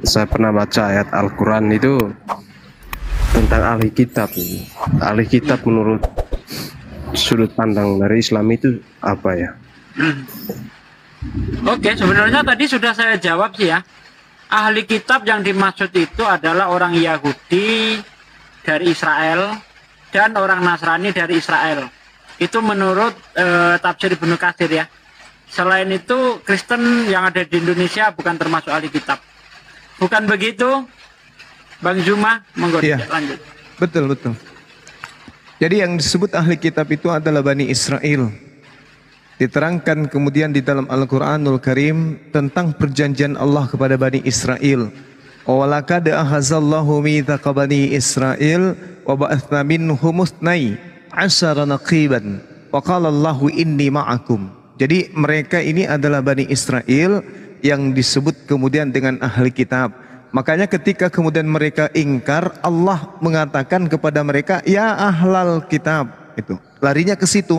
saya pernah baca ayat Al-Quran itu tentang ahli kitab. Ahli kitab menurut sudut pandang dari Islam itu apa ya? Oke, sebenarnya tadi sudah saya jawab sih ya. Ahli kitab yang dimaksud itu adalah orang Yahudi dari Israel dan orang Nasrani dari Israel. Itu menurut tafsir Ibnu Katsir ya. Selain itu Kristen yang ada di Indonesia bukan termasuk ahli kitab. Bukan begitu, Bang Zuma? Monggo lanjut. Betul. Jadi yang disebut ahli kitab itu adalah Bani Israel. Diterangkan kemudian di dalam Al-Quranul Karim tentang perjanjian Allah kepada Bani Israel. وَلَقَدْ أَخَذَ اللَّهُ مِيثَاقَ بَنِي إِسْرَائِيلَ وَبَعَثْنَا مِنْهُمُ اثْنَيْ عَشَرَ نَقِيبًا وَقَالَ اللَّهُ إِنِّي مَعَكُمْ. Jadi mereka ini adalah Bani Israel yang disebut kemudian dengan ahli kitab. Makanya ketika kemudian mereka ingkar, Allah mengatakan kepada mereka, ya ahlal kitab. Itu larinya ke situ.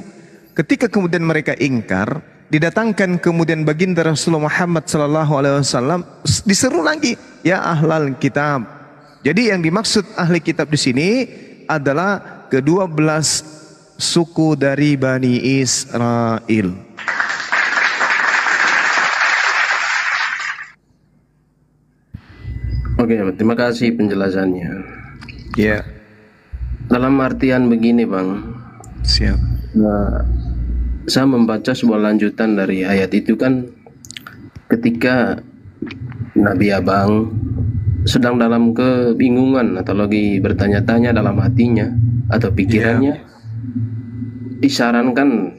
Ketika kemudian mereka ingkar, didatangkan kemudian baginda Rasulullah Muhammad SAW, diseru lagi, ya ahlal kitab. Jadi yang dimaksud ahli kitab di sini adalah ke-12 suku dari Bani Israel. Oke, terima kasih penjelasannya. Ya. Dalam artian begini, Bang. Siap. Nah, saya membaca sebuah lanjutan dari ayat itu kan, ketika Nabi Abang sedang dalam kebingungan atau lagi bertanya-tanya dalam hatinya atau pikirannya, disarankan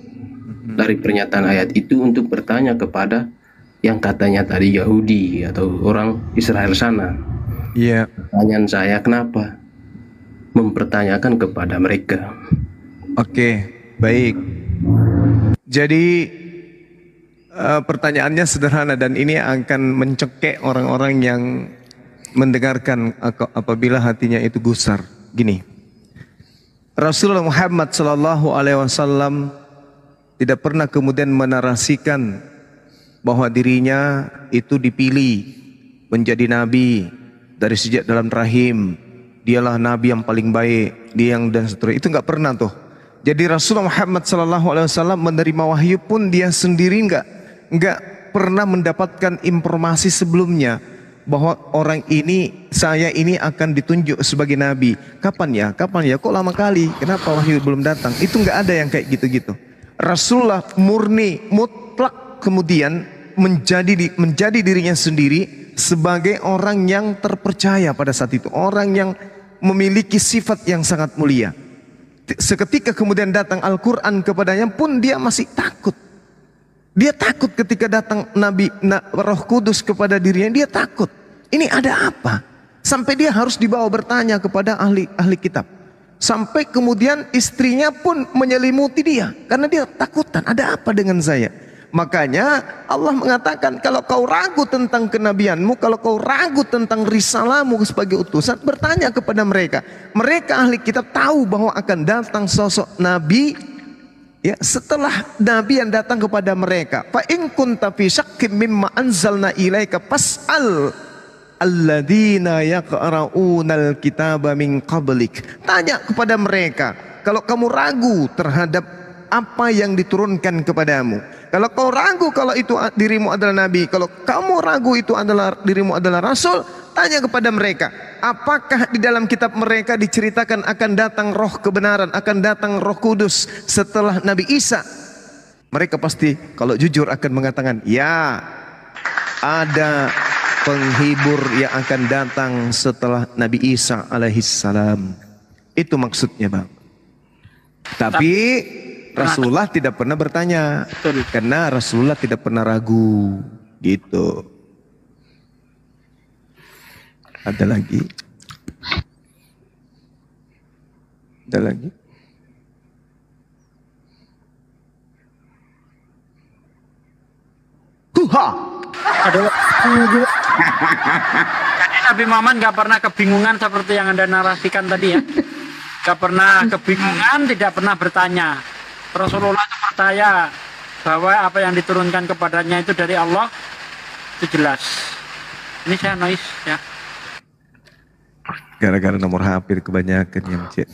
dari pernyataan ayat itu untuk bertanya kepada yang katanya tadi Yahudi atau orang Israel sana. Iya. Pertanyaan saya, kenapa mempertanyakan kepada mereka? Oke, baik. Jadi pertanyaannya sederhana dan ini akan mencekik orang-orang yang mendengarkan apabila hatinya itu gusar. Gini, Rasulullah Muhammad SAW tidak pernah kemudian menarasikan bahwa dirinya itu dipilih menjadi nabi dari sejak dalam rahim. Dialah nabi yang paling baik, dia yang dan seterusnya. Itu nggak pernah tuh. Jadi Rasulullah Muhammad SAW menerima wahyu pun dia sendiri nggak pernah mendapatkan informasi sebelumnya bahwa orang ini, saya ini akan ditunjuk sebagai nabi. Kapan ya? Kok lama kali? Kenapa wahyu belum datang? Itu nggak ada yang kayak gitu-gitu. Rasulullah murni mutlak kemudian menjadi dirinya sendiri sebagai orang yang terpercaya pada saat itu, orang yang memiliki sifat yang sangat mulia. Seketika kemudian datang Al-Quran kepadanya pun dia masih takut. Dia takut ketika datang Roh Kudus kepada dirinya, dia takut. Ini ada apa? Sampai dia harus dibawa bertanya kepada ahli kitab. Sampai kemudian istrinya pun menyelimuti dia karena dia takutan, ada apa dengan saya? Makanya Allah mengatakan, kalau kau ragu tentang kenabianmu, kalau kau ragu tentang risalahmu sebagai utusan, bertanya kepada mereka. Mereka ahli kitab tahu bahwa akan datang sosok nabi ya setelah nabi yang datang kepada mereka. Fa in kunta fi syakkim mimma anzalna ilaika fas'al alladzina yaqra'unal kitaba min qablik. Tanya kepada mereka, kalau kamu ragu terhadap apa yang diturunkan kepadamu. Kalau kau ragu kalau itu dirimu adalah nabi, kalau kamu ragu itu adalah dirimu adalah rasul, tanya kepada mereka, apakah di dalam kitab mereka diceritakan akan datang roh kebenaran, akan datang Roh Kudus setelah Nabi Isa? Mereka pasti kalau jujur akan mengatakan, ya, ada penghibur yang akan datang setelah Nabi Isa alaihissalam. Itu maksudnya, Bang. Tapi Rasulullah tidak pernah bertanya, karena Rasulullah tidak pernah ragu, gitu. Ada lagi? Ada lagi? Huha! Jadi Nabi Muhammad nggak pernah kebingungan seperti yang Anda narasikan tadi ya. Nggak pernah kebingungan, tidak pernah bertanya. Rasulullah itu percaya bahwa apa yang diturunkan kepadanya itu dari Allah, itu jelas. Ini saya noise ya. Gara-gara nomor HP kebanyakan yang cek.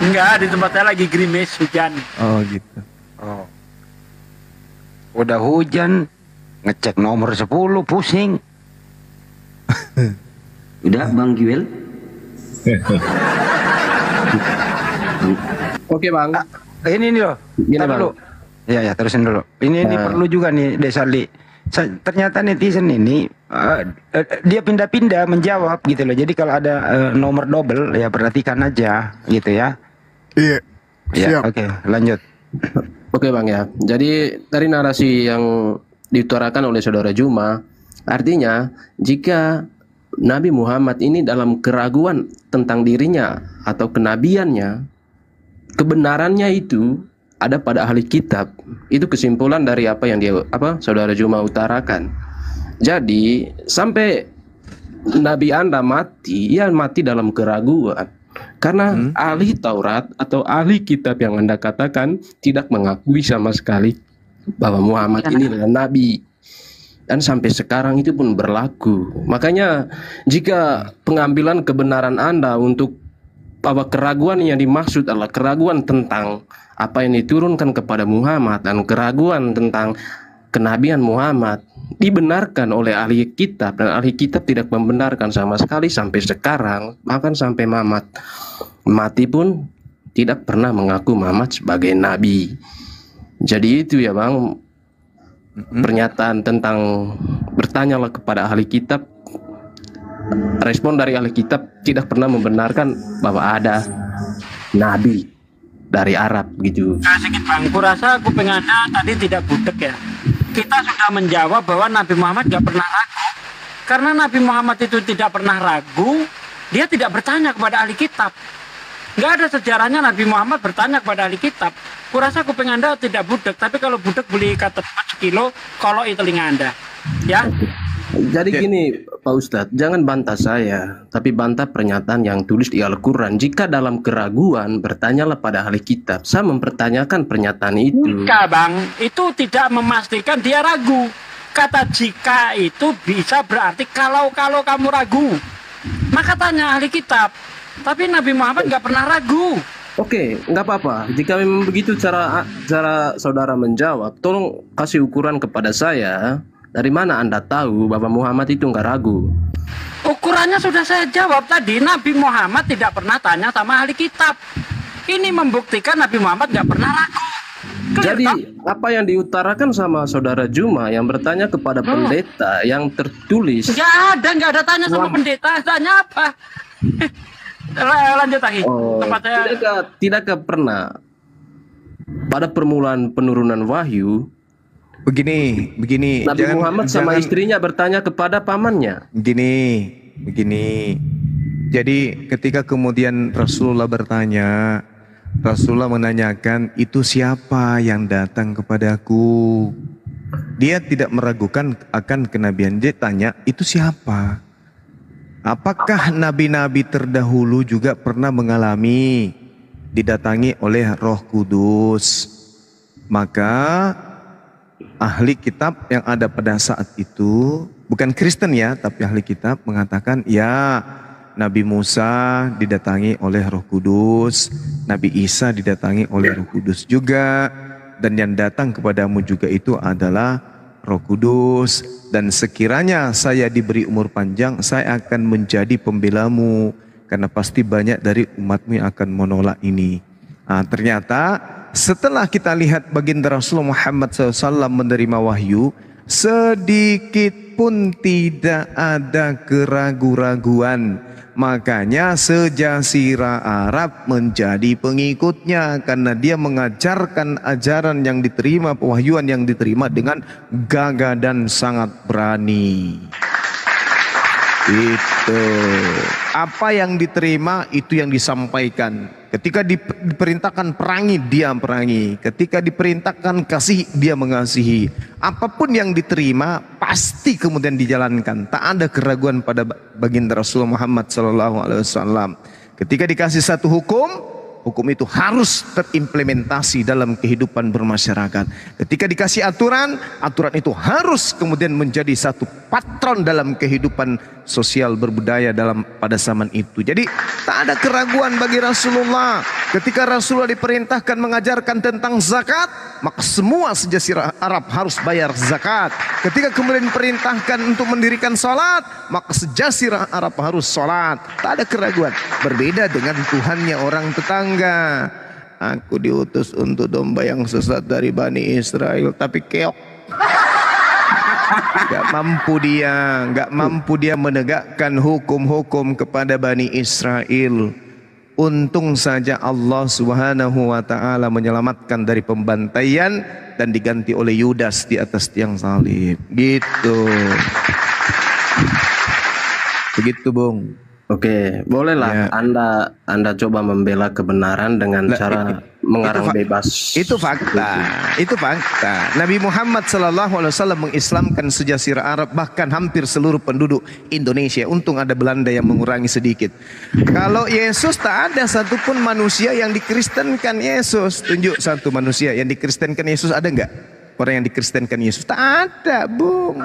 Enggak, di tempat saya lagi gerimis hujan. Oh gitu. Oh. Udah hujan, ngecek nomor 10 pusing. Udah Bang Giwel? Oke bang. Ini nih loh. Gini, Ntar Bang. dulu. Ya terusin dulu. Ini perlu juga nih Desali. Ternyata netizen ini dia pindah-pindah menjawab gitu loh. Jadi kalau ada nomor double ya perhatikan aja gitu ya. Iya. Ya, oke, lanjut. Oke bang ya. Jadi dari narasi yang diutarakan oleh saudara Juma, artinya jika Nabi Muhammad ini dalam keraguan tentang dirinya atau kenabiannya, kebenarannya itu ada pada ahli kitab. Itu kesimpulan dari apa yang saudara Juma utarakan. Jadi sampai Nabi Anda mati, ia mati dalam keraguan. Karena ahli Taurat atau ahli kitab yang Anda katakan tidak mengakui sama sekali bahwa Muhammad ini adalah Nabi. Dan sampai sekarang itu pun berlaku. Makanya jika pengambilan kebenaran Anda untuk bahwa keraguan yang dimaksud adalah keraguan tentang apa yang diturunkan kepada Muhammad dan keraguan tentang kenabian Muhammad dibenarkan oleh ahli kitab, dan ahli kitab tidak membenarkan sama sekali sampai sekarang, bahkan sampai Muhammad mati pun tidak pernah mengaku Muhammad sebagai nabi. Jadi itu ya bang, pernyataan tentang bertanyalah kepada ahli kitab, respon dari ahli kitab tidak pernah membenarkan bahwa ada nabi dari Arab gitu. Sedikit bang, kurasa kuping Anda tadi tidak budek ya. Kita sudah menjawab bahwa Nabi Muhammad tidak pernah ragu. Karena Nabi Muhammad itu tidak pernah ragu, dia tidak bertanya kepada ahli kitab. Nggak ada sejarahnya Nabi Muhammad bertanya kepada ahli kitab. Kurasa kuping Anda tidak budek, tapi kalau budek beli kata sekilo, kalau itu telinga Anda. Ya. Jadi gini Pak Ustadz, jangan bantah saya, tapi bantah pernyataan yang tulis di Al-Quran. Jika dalam keraguan, bertanyalah pada ahli kitab. Saya mempertanyakan pernyataan itu. Jika bang, itu tidak memastikan dia ragu. Kata jika itu bisa berarti kalau kamu ragu. Maka tanya ahli kitab. Tapi Nabi Muhammad nggak pernah ragu. Oke, nggak apa-apa. Jika memang begitu cara saudara menjawab, tolong kasih ukuran kepada saya. Dari mana Anda tahu bahwa Muhammad itu nggak ragu? Ukurannya sudah saya jawab tadi. Nabi Muhammad tidak pernah tanya sama ahli kitab. Ini membuktikan Nabi Muhammad nggak pernah ragu. Jadi apa yang diutarakan sama saudara Juma yang bertanya kepada pendeta yang tertulis? Nggak ada tanya sama pendeta. Tanya apa? Lanjut lagi. Tempat saya... Tidakkah pernah pada permulaan penurunan wahyu Begini. Nabi Muhammad sama istrinya bertanya kepada pamannya. Begini. Jadi ketika kemudian Rasulullah bertanya, Rasulullah menanyakan, itu siapa yang datang kepadaku? Dia tidak meragukan akan kenabian. Dia tanya, itu siapa? Apakah nabi-nabi terdahulu juga pernah mengalami didatangi oleh Roh Kudus? Maka ahli kitab yang ada pada saat itu, bukan Kristen ya, tapi ahli kitab mengatakan, ya, Nabi Musa didatangi oleh Roh Kudus, Nabi Isa didatangi oleh Roh Kudus juga, dan yang datang kepadamu juga itu adalah Roh Kudus. Dan sekiranya saya diberi umur panjang, saya akan menjadi pembelamu, karena pasti banyak dari umatmu yang akan menolak ini. Nah, ternyata setelah kita lihat baginda Rasulullah Muhammad SAW menerima wahyu, sedikit pun tidak ada keraguan-raguan. Makanya sejazirah Arab menjadi pengikutnya, karena dia mengajarkan ajaran yang diterima, pewahyuan yang diterima dengan gagah dan sangat berani. Itu apa yang diterima, itu yang disampaikan. Ketika diperintahkan perangi, dia perangi. Ketika diperintahkan kasih, dia mengasihi. Apapun yang diterima pasti kemudian dijalankan. Tak ada keraguan pada baginda Rasulullah Muhammad SAW. Ketika dikasih satu hukum, hukum itu harus terimplementasi dalam kehidupan bermasyarakat. Ketika dikasih aturan, aturan itu harus kemudian menjadi satu patron dalam kehidupan sosial berbudaya pada zaman itu. Jadi tak ada keraguan bagi Rasulullah. Ketika Rasulullah diperintahkan mengajarkan tentang zakat, maka semua sejazirah Arab harus bayar zakat. Ketika kemudian diperintahkan untuk mendirikan salat, maka sejazirah Arab harus salat. Tak ada keraguan. Berbeda dengan Tuhannya orang tetangga. Aku diutus untuk domba yang sesat dari Bani Israel, tapi keok. Gak mampu dia menegakkan hukum-hukum kepada Bani Israel. Untung saja Allah Subhanahu wa taala menyelamatkan dari pembantaian dan diganti oleh Yudas di atas tiang salib. Gitu. Begitu, Bung. Oke, bolehlah Ya. Anda coba membela kebenaran dengan cara mengarang bebas. Itu fakta. Itu fakta. Nabi Muhammad SAW mengislamkan sejazirah Arab, bahkan hampir seluruh penduduk Indonesia. Untung ada Belanda yang mengurangi sedikit. Kalau Yesus, tak ada satupun manusia yang dikristenkan Yesus. Tunjuk satu manusia yang dikristenkan Yesus, ada nggak? Orang yang dikristenkan Yesus? Tak ada, Bung.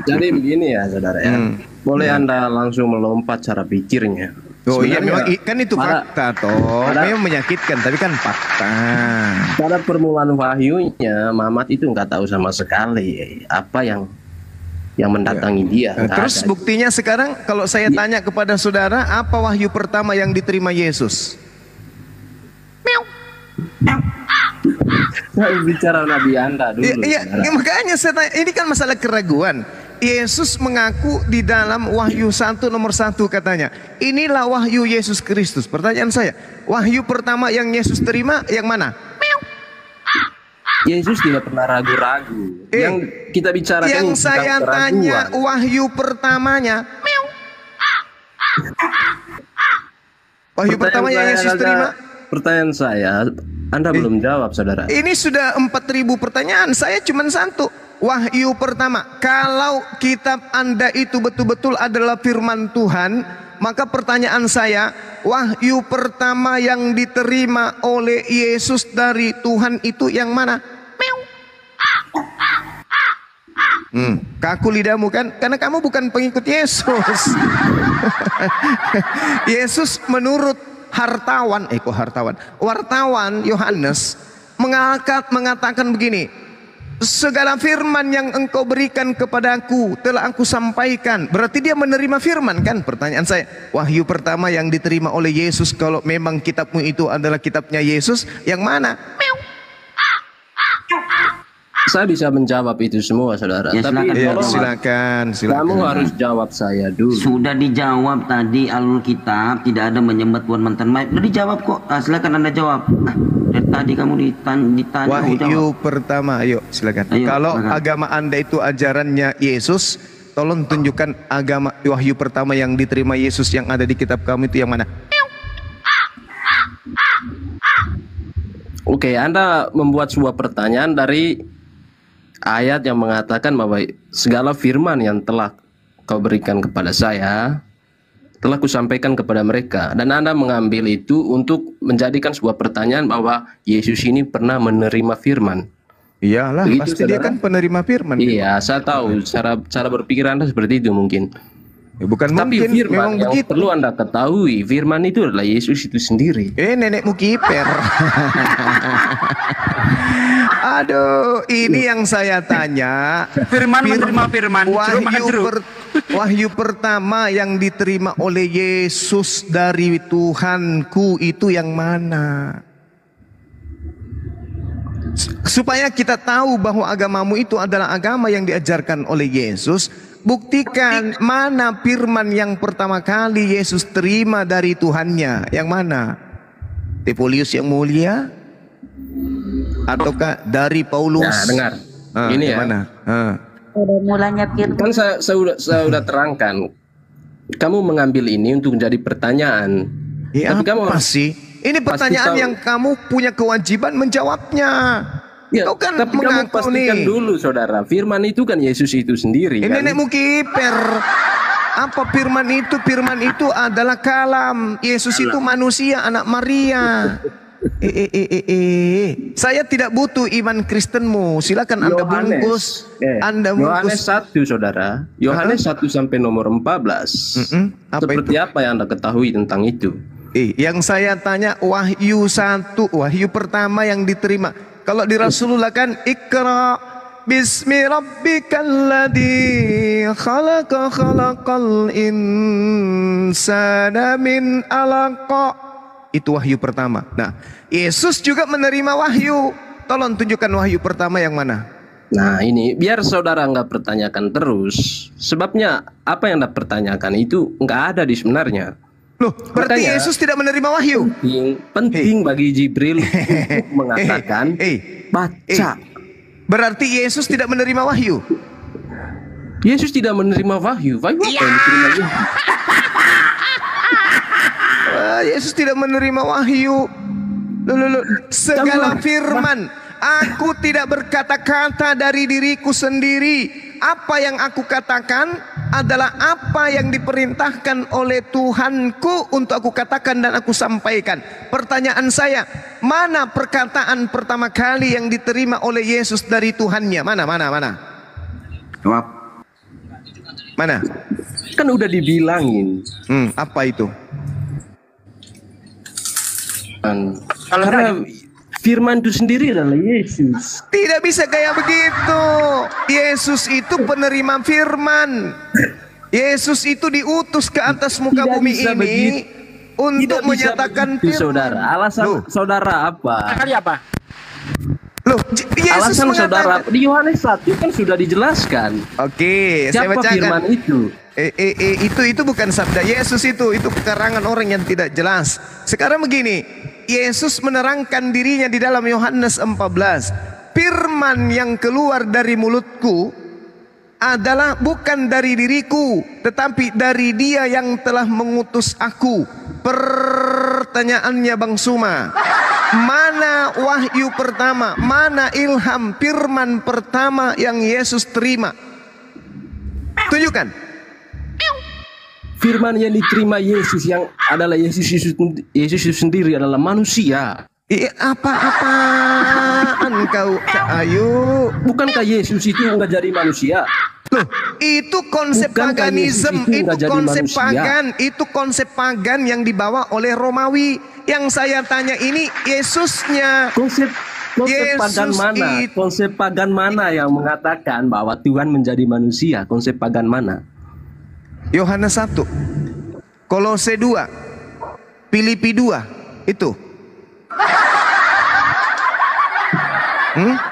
Jadi begini ya, saudara ya. Boleh Anda langsung melompat cara pikirnya. Oh iya, Sebenarnya memang kan itu fakta toh. Memang menyakitkan, tapi kan fakta. pada permulaan wahyunya, Muhammad itu nggak tahu sama sekali apa yang mendatangi dia. Nggak Terus ada. buktinya sekarang kalau saya tanya kepada saudara, apa wahyu pertama yang diterima Yesus? Saya bicara Nabi Anda dulu. Iya, saudara. makanya saya tanya, ini kan masalah keraguan. Yesus mengaku di dalam Wahyu 1 nomor 1 katanya, inilah wahyu Yesus Kristus. Pertanyaan saya, wahyu pertama yang Yesus terima yang mana? Yesus tidak pernah ragu-ragu. Yang kita bicarakan Yang ini saya bukan tanya keraguan. wahyu pertamanya. Wahyu pertama yang Yesus terima. Pertanyaan saya, Anda belum jawab, saudara. Ini sudah 4.000 pertanyaan, saya cuma satu. Wahyu pertama, kalau kitab Anda itu betul-betul adalah firman Tuhan, maka pertanyaan saya, wahyu pertama yang diterima oleh Yesus dari Tuhan itu yang mana? Kaku lidahmu kan? Karena kamu bukan pengikut Yesus. Yesus menurut wartawan Yohanes mengatakan begini, segala firman yang engkau berikan kepadaku telah aku sampaikan. Berarti dia menerima firman kan? Pertanyaan saya, wahyu pertama yang diterima oleh Yesus, kalau memang kitabmu itu adalah kitabnya Yesus, yang mana? Saya bisa menjawab itu semua, saudara. Ya, Tapi silakan. Ya, tolong, silakan. kamu harus jawab saya dulu. Sudah dijawab tadi Alkitab tidak ada menyembah Tuhan mantan mayat. Sudah dijawab kok. Silakan Anda jawab. Dari tadi kamu ditanya. Wahyu pertama, ayo silakan. Ayo, Kalau silakan. agama Anda itu ajarannya Yesus, tolong tunjukkan agama wahyu pertama yang diterima Yesus yang ada di kitab kamu itu yang mana? Oke, Anda membuat sebuah pertanyaan dari ayat yang mengatakan bahwa segala firman yang telah kau berikan kepada saya telah kusampaikan kepada mereka, dan Anda mengambil itu untuk menjadikan sebuah pertanyaan bahwa Yesus ini pernah menerima firman. Iyalah, Begitu, pasti dia saudara? kan penerima firman. Iya, saya tahu cara berpikir Anda seperti itu mungkin. Ya, bukan Tapi mungkin, firman memang yang begitu. perlu Anda ketahui, firman itu adalah Yesus itu sendiri. Nenekmu kiper. Aduh, ini yang saya tanya. Firman menerima firman. Jeruk makan jeruk. Wahyu pertama yang diterima oleh Yesus dari Tuhanku itu yang mana? Supaya kita tahu bahwa agamamu itu adalah agama yang diajarkan oleh Yesus, buktikan mana firman yang pertama kali Yesus terima dari Tuhannya. Yang mana? Tepolius yang mulia? Ataukah dari Paulus? Nah, dengar. Ini yang ya. mana? Pada mulanya firman. Kan saya udah terangkan. Kamu mengambil ini untuk menjadi pertanyaan. Ya, Tapi kamu apa sih? Ini pertanyaan tahu. yang kamu punya kewajiban menjawabnya. Ya, Kau kan tapi kamu mengaku pastikan nih. dulu, saudara. Firman itu kan Yesus itu sendiri. Ini Kan? nenekmu kiper. Apa firman itu? Firman itu adalah kalam. Yesus itu manusia, anak Maria. Saya tidak butuh iman Kristenmu. Silakan Anda bungkus. Anda Yohanes bungkus. 1, saudara. Yohanes 1 sampai nomor 14. Seperti apa yang Anda ketahui tentang itu? Yang saya tanya Wahyu 1, Wahyu pertama yang diterima. Kalau di Rasulullah kan Iqra Bismi rabbikal ladzi khalaqa khalaqal insana min alaqa. Itu wahyu pertama. Nah, Yesus juga menerima wahyu. Tolong tunjukkan wahyu pertama yang mana? Nah ini biar saudara nggak pertanyakan terus. Sebabnya apa yang Anda pertanyakan itu nggak ada di sebenarnya. Loh, berarti Makanya, Yesus tidak menerima wahyu. Penting bagi Jibril untuk mengatakan baca. Berarti Yesus tidak menerima wahyu. Yesus tidak menerima wahyu. Wahyu apa yang diterima Yesus? Yesus tidak menerima wahyu. Segala firman, aku tidak berkata-kata dari diriku sendiri. Apa yang aku katakan adalah apa yang diperintahkan oleh Tuhanku untuk aku katakan dan aku sampaikan. Pertanyaan saya, mana perkataan pertama kali yang diterima oleh Yesus dari Tuhannya? Mana? Jawab. Mana? Kan udah dibilangin. Apa itu? Karena firman itu sendiri adalah Yesus. Tidak bisa kayak begitu. Yesus itu penerima firman. Yesus itu diutus ke atas muka bumi ini untuk menyatakan firman. Saudara, alasan saudara apa? Kali apa? Loh, Yesus alasan saudara mengatakan, di Yohanes 1 kan sudah dijelaskan. Oke, saya Siapa bacakan. firman itu? Itu bukan sabda Yesus, itu karangan orang yang tidak jelas. Sekarang begini, Yesus menerangkan dirinya di dalam Yohanes 14. Firman yang keluar dari mulutku adalah bukan dari diriku, tetapi dari Dia yang telah mengutus aku. Pertanyaannya Bang Suma, mana wahyu pertama, mana ilham firman pertama yang Yesus terima? Tunjukkan. Firman yang diterima Yesus yang adalah Yesus itu sendiri adalah manusia. Apa-apaan kau? Ayo. Bukankah Yesus itu nggak jadi manusia? Loh, itu konsep Bukankah paganisme, Yesus itu itu nggak jadi konsep manusia? pagan, itu konsep pagan yang dibawa oleh Romawi. Yang saya tanya ini Yesusnya. Konsep Yesus pagan mana? Konsep pagan mana yang mengatakan bahwa Tuhan menjadi manusia? Konsep pagan mana? Yohanes 1, Kolose 2, Filipi 2, itu.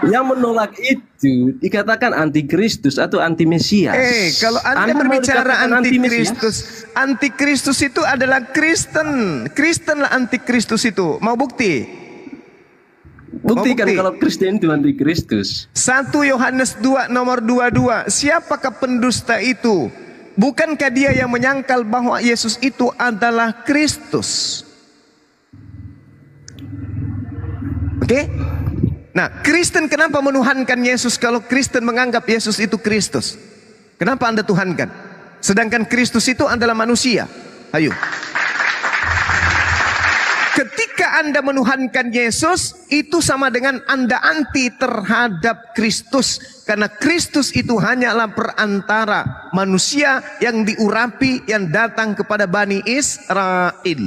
Yang menolak itu dikatakan antikristus atau anti Mesias. Kalau Anda berbicara antikristus itu adalah Kristen. Kristenlah antikristus itu. Mau bukti? Buktikan kalau Kristen itu antikristus. 1 Yohanes 2 nomor 22. Siapakah pendusta itu? Bukankah dia yang menyangkal bahwa Yesus itu adalah Kristus? Oke? Nah, Kristen kenapa menuhankan Yesus kalau Kristen menganggap Yesus itu Kristus? Kenapa Anda tuhankan? Sedangkan Kristus itu adalah manusia. Ayo. Ketika Anda menuhankan Yesus, itu sama dengan Anda anti terhadap Kristus. Karena Kristus itu hanyalah perantara manusia yang diurapi, yang datang kepada Bani Israel.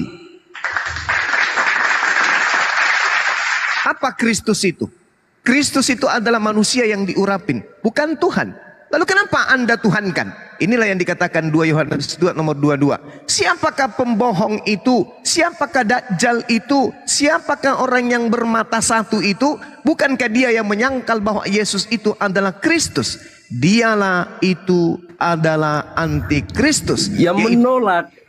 Apa Kristus itu? Kristus itu adalah manusia yang diurapin, bukan Tuhan. Lalu kenapa Anda tuhankan? Inilah yang dikatakan 2 Yohanes 2 nomor 22. Siapakah pembohong itu? Siapakah Dajjal itu? Siapakah orang yang bermata satu itu? Bukankah dia yang menyangkal bahwa Yesus itu adalah Kristus? Dialah itu adalah antikristus. Yang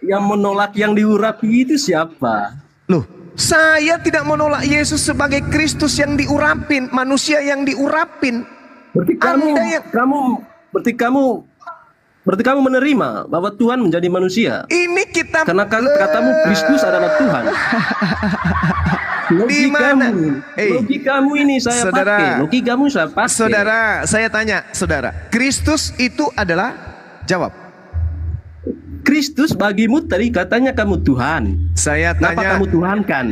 menolak yang diurapi itu siapa? Loh, saya tidak menolak Yesus sebagai Kristus yang diurapin, manusia yang diurapin. Berarti kamu menerima bahwa Tuhan menjadi manusia. Ini kitab. Karena katamu Kristus adalah Tuhan. Logikamu ini saya pakai. Logikamu saya pakai. Saudara, saya tanya, saudara, Kristus itu adalah, jawab. Kristus bagimu tadi katanya kamu Tuhan. Saya Kenapa tanya, kamu Tuhankan?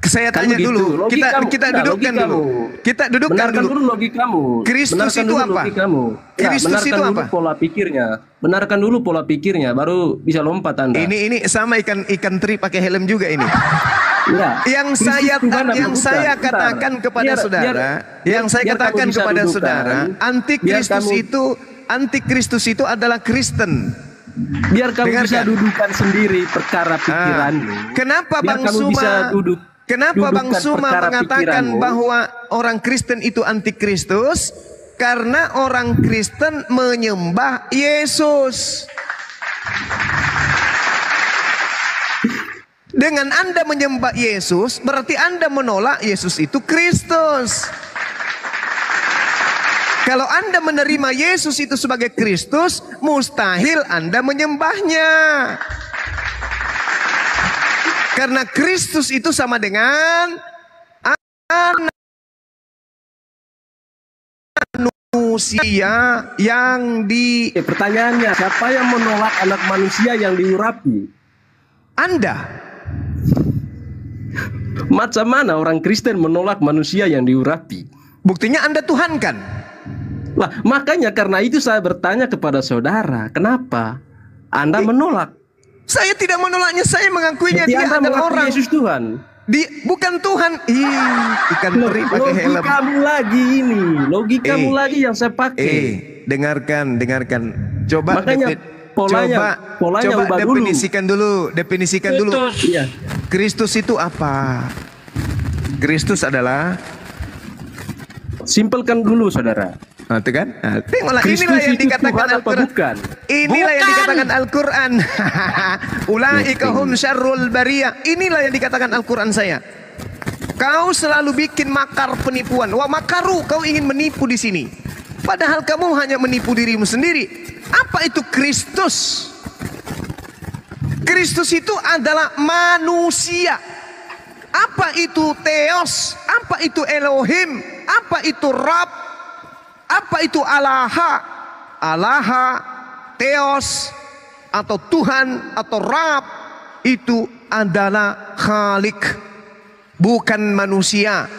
saya Kan tanya begitu. dulu. Logikamu. Kita Nah, dudukkan logikamu. dulu. Kita dudukkan Benarkan dulu. dulu logikamu. Kristus Benarkan itu dulu apa? logikamu. Kristus benarkan itu dulu apa? pola pikirnya. Benarkan dulu pola pikirnya, baru bisa lompat Anda. Ini sama ikan teri pakai helm juga ini. Ya. Yang Kristus saya Tuhan apa bukan? katakan Bentar. kepada saudara, yang saya biar katakan kamu bisa kepada dudukkan. saudara, antikristus itu adalah Kristen. Biar kamu bisa Dengarkan. dudukkan sendiri perkara pikiranmu. Kenapa Biar Bang kamu Suma? bisa Kenapa Bang dudukkan Suma perkara mengatakan pikiranmu? bahwa orang Kristen itu antikristus? Karena orang Kristen menyembah Yesus. Dengan Anda menyembah Yesus, berarti Anda menolak Yesus itu Kristus. Kalau Anda menerima Yesus itu sebagai Kristus, mustahil Anda menyembahnya. Karena Kristus itu sama dengan anak manusia yang Pertanyaannya, siapa yang menolak anak manusia yang diurapi? Anda. Macam mana orang Kristen menolak manusia yang diurapi? Buktinya Anda tuhankan. Lah, makanya karena itu saya bertanya kepada saudara, kenapa Anda menolak? Saya tidak menolaknya, saya mengakuinya Berarti dia Anda adalah mengaku orang. Yesus Tuhan. Bukan Tuhan. Ikan teri pakai helm. Logikamu lagi ini, logikamu lagi yang saya pakai. Dengarkan. Coba Makanya polanya coba ubah dulu. definisikan dulu. Iya. Kristus itu apa? Kristus adalah, Simpelkan dulu saudara. nah, itu kan? Nah, tengoklah, Kristus inilah yang itu dikatakan Tuhan apa Al-Quran. bukan? Inilah yang dikatakan Al-Quran. Ulaika hum syarrul bariyah. Inilah yang dikatakan Al-Quran saya. Kau selalu bikin makar penipuan. Wah, makaru, kau ingin menipu di sini. Padahal kamu hanya menipu dirimu sendiri. Apa itu Kristus? Kristus itu adalah manusia. Apa itu Theos? Apa itu Elohim? Apa itu Rab? Apa itu Allaha, Theos, atau Tuhan, atau Rab? Itu adalah Khalik, bukan manusia.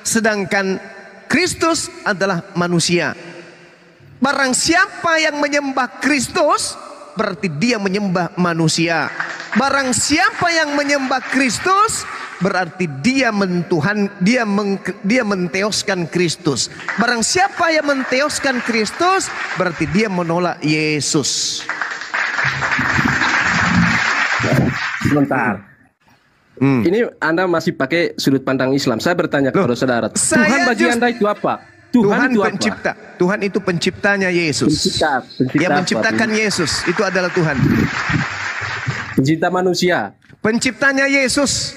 Sedangkan Kristus adalah manusia. Barang siapa yang menyembah Kristus, berarti dia menyembah manusia. Barang siapa yang menyembah Kristus, berarti dia menteoskan Kristus. Barang siapa yang menteoskan Kristus, berarti dia menolak Yesus. Sebentar. Ini Anda masih pakai sudut pandang Islam. Saya bertanya kepada saudara, Tuhan bagi Anda itu apa? Tuhan itu pencipta. apa? Tuhan itu penciptanya Yesus. Pencipta Yang apa? menciptakan Yesus itu adalah Tuhan. Pencipta manusia. Penciptanya Yesus.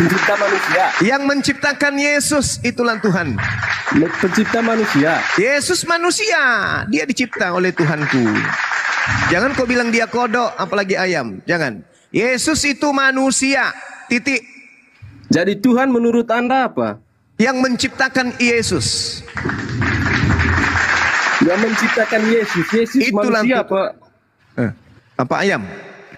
Pencipta manusia. Yang menciptakan Yesus itulah Tuhan. Pencipta manusia. Yesus manusia, dia dicipta oleh Tuhanku. Jangan kau bilang dia kodok, apalagi ayam. Jangan. Yesus itu manusia. Titik. Jadi Tuhan menurut Anda apa? Yang menciptakan Yesus. Yang menciptakan Yesus. Yesus Itulah manusia apa? Apa ayam?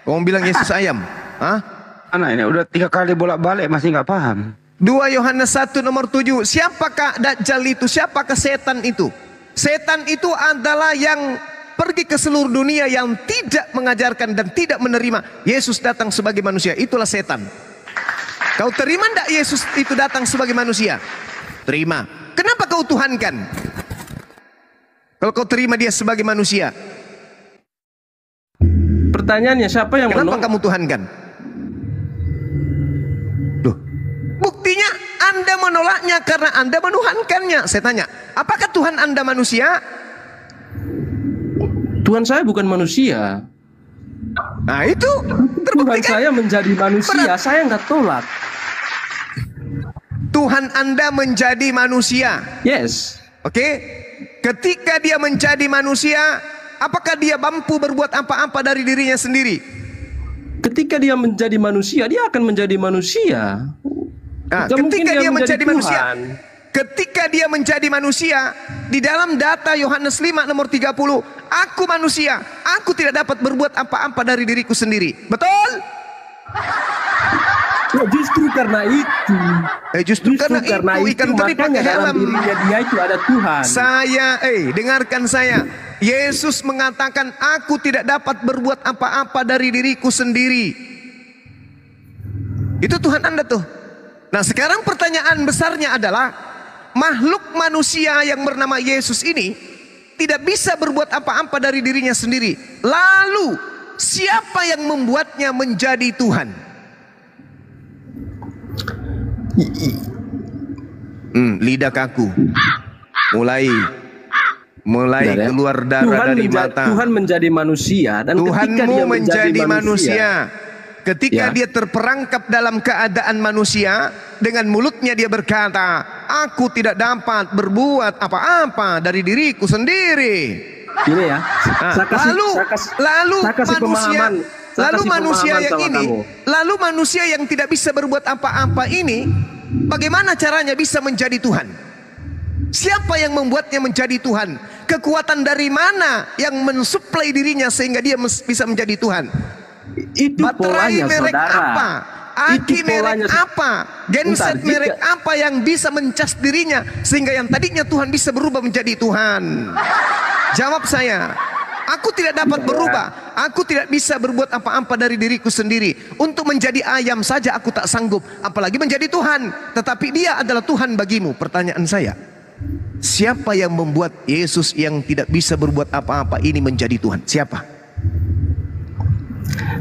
Kau bilang Yesus ayam? Hah? Anak ini udah 3 kali bolak-balik masih nggak paham. 2 Yohanes 1 nomor 7. Siapakah Dajjal itu? Siapakah setan itu? Setan itu adalah yang pergi ke seluruh dunia yang tidak mengajarkan dan tidak menerima Yesus datang sebagai manusia. Itulah setan. Kau terima tidak Yesus itu datang sebagai manusia? Terima. Kenapa kau tuhankan? Kalau kau terima dia sebagai manusia, Pertanyaannya siapa yang kenapa menolak? kamu tuhankan? Loh, buktinya Anda menolaknya karena Anda menuhankannya. Saya tanya, apakah Tuhan Anda manusia? Tuhan saya bukan manusia. Nah itu Tuhan terbukti kan? saya menjadi manusia. Saya nggak tolak. Tuhan Anda menjadi manusia. Yes. Oke? Ketika dia menjadi manusia, apakah dia mampu berbuat apa-apa dari dirinya sendiri? Ketika dia menjadi manusia, dia akan menjadi manusia. Nah, Nggak mungkin ketika dia menjadi manusia, Tuhan. ketika dia menjadi manusia, di dalam data Yohanes 5 nomor 30, aku manusia, aku tidak dapat berbuat apa-apa dari diriku sendiri. Betul? Ya, justru karena itu. Justru karena itu ikan teri pakai dalam helm. dirinya dia itu ada Tuhan. Dengarkan saya. Yesus mengatakan, aku tidak dapat berbuat apa-apa dari diriku sendiri. Itu Tuhan Anda tuh. Nah, sekarang pertanyaan besarnya adalah, makhluk manusia yang bernama Yesus ini tidak bisa berbuat apa-apa dari dirinya sendiri. Lalu siapa yang membuatnya menjadi Tuhan? Lidah kaku, mulai keluar darah dari mata. Tuhan menjadi manusia, dan ketika dia menjadi manusia, ketika dia terperangkap dalam keadaan manusia, dengan mulutnya dia berkata, aku tidak dapat berbuat apa-apa dari diriku sendiri. Ini ya. Lalu manusia yang tidak bisa berbuat apa-apa ini, bagaimana caranya bisa menjadi Tuhan? Siapa yang membuatnya menjadi Tuhan? Kekuatan dari mana yang mensuplai dirinya sehingga dia bisa menjadi Tuhan? Itu baterai polanya, merek saudara. apa? Aki merek apa? Genset merek apa yang bisa mencas dirinya sehingga yang tadinya Tuhan bisa berubah menjadi Tuhan? Jawab saya. Aku tidak dapat berubah. Aku tidak bisa berbuat apa-apa dari diriku sendiri. Untuk menjadi ayam saja aku tak sanggup, apalagi menjadi Tuhan. Tetapi dia adalah Tuhan bagimu. Pertanyaan saya, siapa yang membuat Yesus yang tidak bisa berbuat apa-apa ini menjadi Tuhan? Siapa?